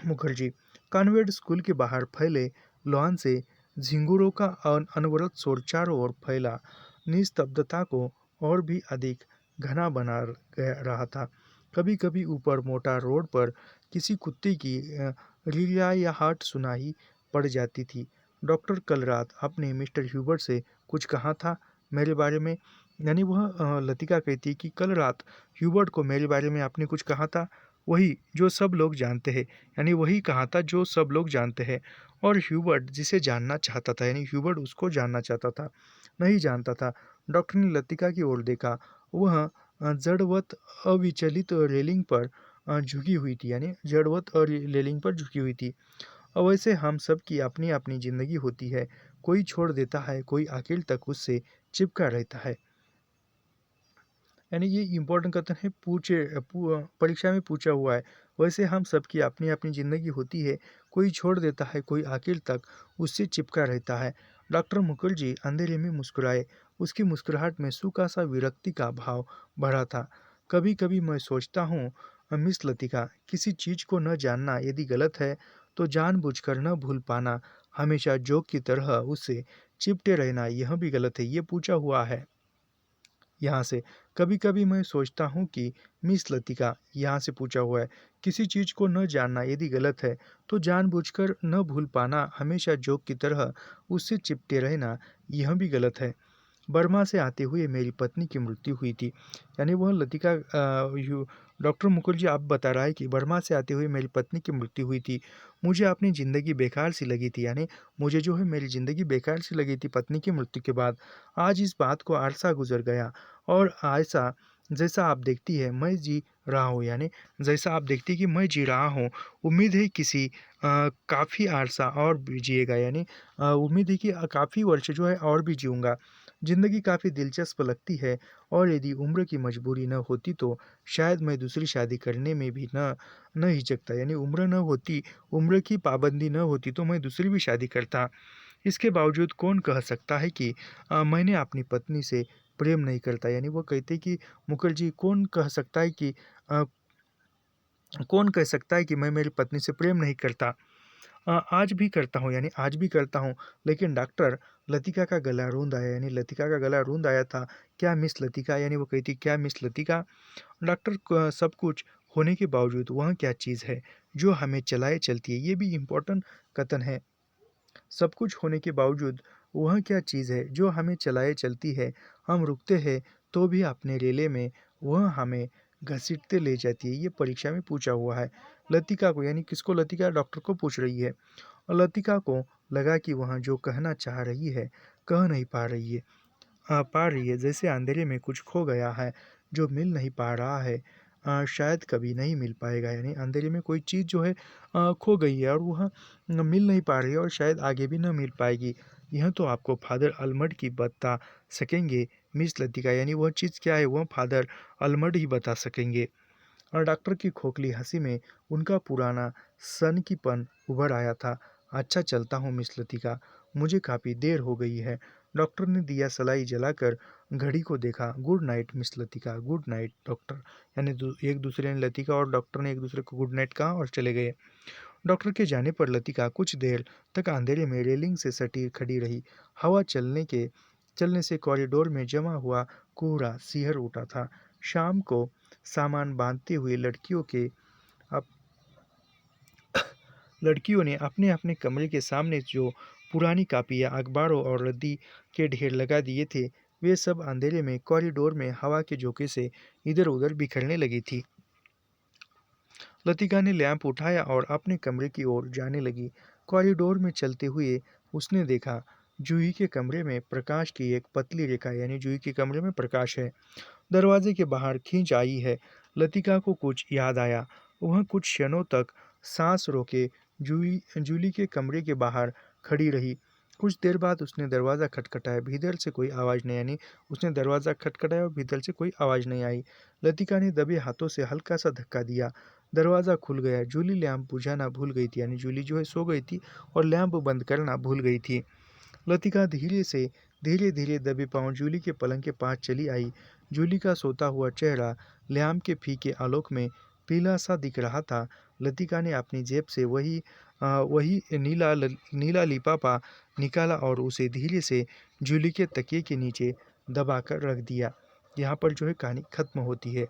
मुखर्जी। कॉन्वेंट स्कूल के बाहर फैले लॉन से झिंगुरों का अनवरत शोर चारों ओर फैला निस्तब्धता को और भी अधिक घना बना रहा था। कभी कभी ऊपर मोटा रोड पर किसी कुत्ते की रियाहट सुनाई पड़ जाती थी। डॉक्टर कल रात आपने मिस्टर ह्यूबर्ट से कुछ कहा था मेरे बारे में? यानी वह लतिका कहती है कि कल रात ह्यूबर्ट को मेरे बारे में आपने कुछ कहा था, वही जो सब लोग जानते हैं, यानी वही कहा था जो सब लोग जानते हैं। और ह्यूबर्ट जिसे जानना चाहता था, यानी ह्यूबर्ट उसको जानना चाहता था, नहीं जानता था। डॉक्टर ने लतिका की ओर देखा। वह जड़वत अविचलित रेलिंग पर झुकी हुई थी, यानी जड़वत और रेलिंग पर झुकी हुई थी। अवश्य हम सब की अपनी अपनी जिंदगी होती है, कोई छोड़ देता है, कोई आखिर तक उससे चिपका रहता है। यानी ये इम्पोर्टेंट कथन है, परीक्षा में पूछा हुआ है। वैसे हम सबकी अपनी अपनी ज़िंदगी होती है, कोई छोड़ देता है, कोई आखिर तक उससे चिपका रहता है। डॉक्टर मुखर्जी अंधेरे में मुस्कुराए। उसकी मुस्कुराहट में सूखा सा विरक्ति का भाव भरा था। कभी कभी मैं सोचता हूँ मिस लतिका, किसी चीज़ को न जानना यदि गलत है, तो जानबूझकर न भूल पाना, हमेशा जोक की तरह उससे चिपटे रहना, यह भी गलत है। ये पूछा हुआ है यहाँ से। कभी कभी मैं सोचता हूँ कि मिस लतिका, यहाँ से पूछा हुआ है, किसी चीज़ को न जानना यदि गलत है, तो जानबूझकर न भूल पाना, हमेशा जोक की तरह उससे चिपटे रहना, यह भी गलत है। बर्मा से आते हुए मेरी पत्नी की मृत्यु हुई थी, यानी वह लतिका डॉक्टर मुखर्जी आप बता रहा है कि बर्मा से आते हुए मेरी पत्नी की मृत्यु हुई थी। मुझे अपनी ज़िंदगी बेकार सी लगी थी, यानी मुझे जो है मेरी ज़िंदगी बेकार सी लगी थी पत्नी की मृत्यु के बाद। आज इस बात को अरसा गुजर गया और ऐसा जैसा आप देखती है मैं जी रहा हूँ, यानी जैसा आप देखती कि मैं जी रहा हूँ, उम्मीद है किसी काफ़ी अरसा और भी जिएगा, यानी उम्मीद है कि काफ़ी वर्ष जो है और भी जीऊँगा। ज़िंदगी काफ़ी दिलचस्प लगती है और यदि उम्र की मजबूरी न होती तो शायद मैं दूसरी शादी करने में भी न हिचकता, यानी उम्र न होती, उम्र की पाबंदी न होती तो मैं दूसरी भी शादी करता। इसके बावजूद कौन कह सकता है कि मैंने अपनी पत्नी से प्रेम नहीं करता, यानी वो कहते कि मुखर्जी कौन कह सकता है कि कौन कह सकता है कि मैं मेरी पत्नी से प्रेम नहीं करता। आज भी करता हूँ, यानी आज भी करता हूँ। लेकिन डॉक्टर, लतिका का गला रूंध आया, यानी लतिका का गला रूंध आया था। क्या मिस लतिका, यानी वो कहती, क्या मिस लतिका? डॉक्टर, सब कुछ होने के बावजूद वह क्या चीज़ है जो हमें चलाए चलती है? ये भी इम्पोर्टेंट कथन है। सब कुछ होने के बावजूद वह क्या चीज़ है जो हमें चलाए चलती है? हम रुकते हैं तो भी अपने रेले में वह हमें घसीटते ले जाती है। ये परीक्षा में पूछा हुआ है। लतिका को, यानी किसको? लतिका डॉक्टर को पूछ रही है। और लतिका को लगा कि वह जो कहना चाह रही है कह नहीं पा रही है। पा रही है, जैसे अंधेरे में कुछ खो गया है जो मिल नहीं पा रहा है, शायद कभी नहीं मिल पाएगा। यानी अंधेरे में कोई चीज़ जो है खो गई है और वह मिल नहीं पा रही है और शायद आगे भी न मिल पाएगी। यह तो आपको फादर अल्मंड की बता सकेंगे मिस लतिका, यानी वह चीज़ क्या है वह फादर अल्मंड ही बता सकेंगे। और डॉक्टर की खोखली हंसी में उनका पुराना सनकीपन उभर आया था। अच्छा, चलता हूँ मिस लतिका, मुझे काफ़ी देर हो गई है। डॉक्टर ने दिया सलाई जलाकर घड़ी को देखा। Good night miss Latika, good night doctor. यानी एक दूसरे ने, लतिका और डॉक्टर ने एक दूसरे को गुड नाइट कहा और चले गए। डॉक्टर के जाने पर लतिका कुछ देर तक अंधेरे में रेलिंग से सटी खड़ी रही। हवा चलने से कॉरिडोर में जमा हुआ कोहरा सिहर उठा था। शाम को सामान बांधते हुए लड़कियों ने अपने अपने कमरे के सामने जो पुरानी कापियाँ, अखबारों और रद्दी के ढेर लगा दिए थे, वे सब अंधेरे में कॉरिडोर में हवा के झोंके से इधर उधर बिखरने लगी थी। लतिका ने लैंप उठाया और अपने कमरे की ओर जाने लगी। कॉरिडोर में चलते हुए उसने देखा, जूही के कमरे में प्रकाश की एक पतली रेखा, यानी जूही के कमरे में प्रकाश है। दरवाजे के बाहर खींच आई है। लतिका को कुछ याद आया। वह कुछ क्षणों तक सांस रोके जूली के कमरे के बाहर खड़ी रही। कुछ देर बाद उसने दरवाज़ा खटखटाया। भीतर से कोई आवाज़ नहीं, यानी उसने दरवाज़ा खटखटाया और भीतर से कोई आवाज़ नहीं आई। लतिका ने दबे हाथों से हल्का सा धक्का दिया। दरवाज़ा खुल गया। जूली लैंप बुझाना भूल गई थी, यानी जूली जो है सो गई थी और लैंप बंद करना भूल गई थी। लतिका धीरे धीरे दबे पांव जूली के पलंग के पास चली आई। जूली का सोता हुआ चेहरा लैंप के फीके आलोक में पीला सा दिख रहा था। लतिका ने अपनी जेब से वही नीला लिफाफा निकाला और उसे धीरे से जूली के तकिए के नीचे दबाकर रख दिया। यहाँ पर जो है कहानी खत्म होती है।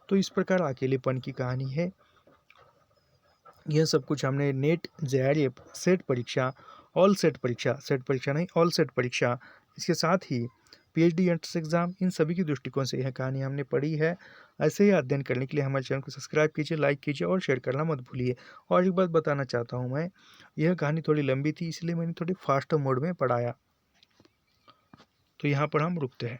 तो इस प्रकार अकेलेपन की कहानी है। यह सब कुछ हमने नेट, जेआरएफ, सेट परीक्षा, सेट परीक्षा नहीं, ऑल सेट परीक्षा, इसके साथ ही पीएचडी एंट्रेंस एग्जाम, इन सभी की दृष्टिकोण से यह कहानी हमने पढ़ी है। ऐसे ही अध्ययन करने के लिए हमारे चैनल को सब्सक्राइब कीजिए, लाइक कीजिए और शेयर करना मत भूलिए। और एक बात बताना चाहता हूँ मैं, यह कहानी थोड़ी लंबी थी, इसलिए मैंने थोड़ी फास्ट मोड में पढ़ाया। तो यहाँ पर हम रुकते हैं।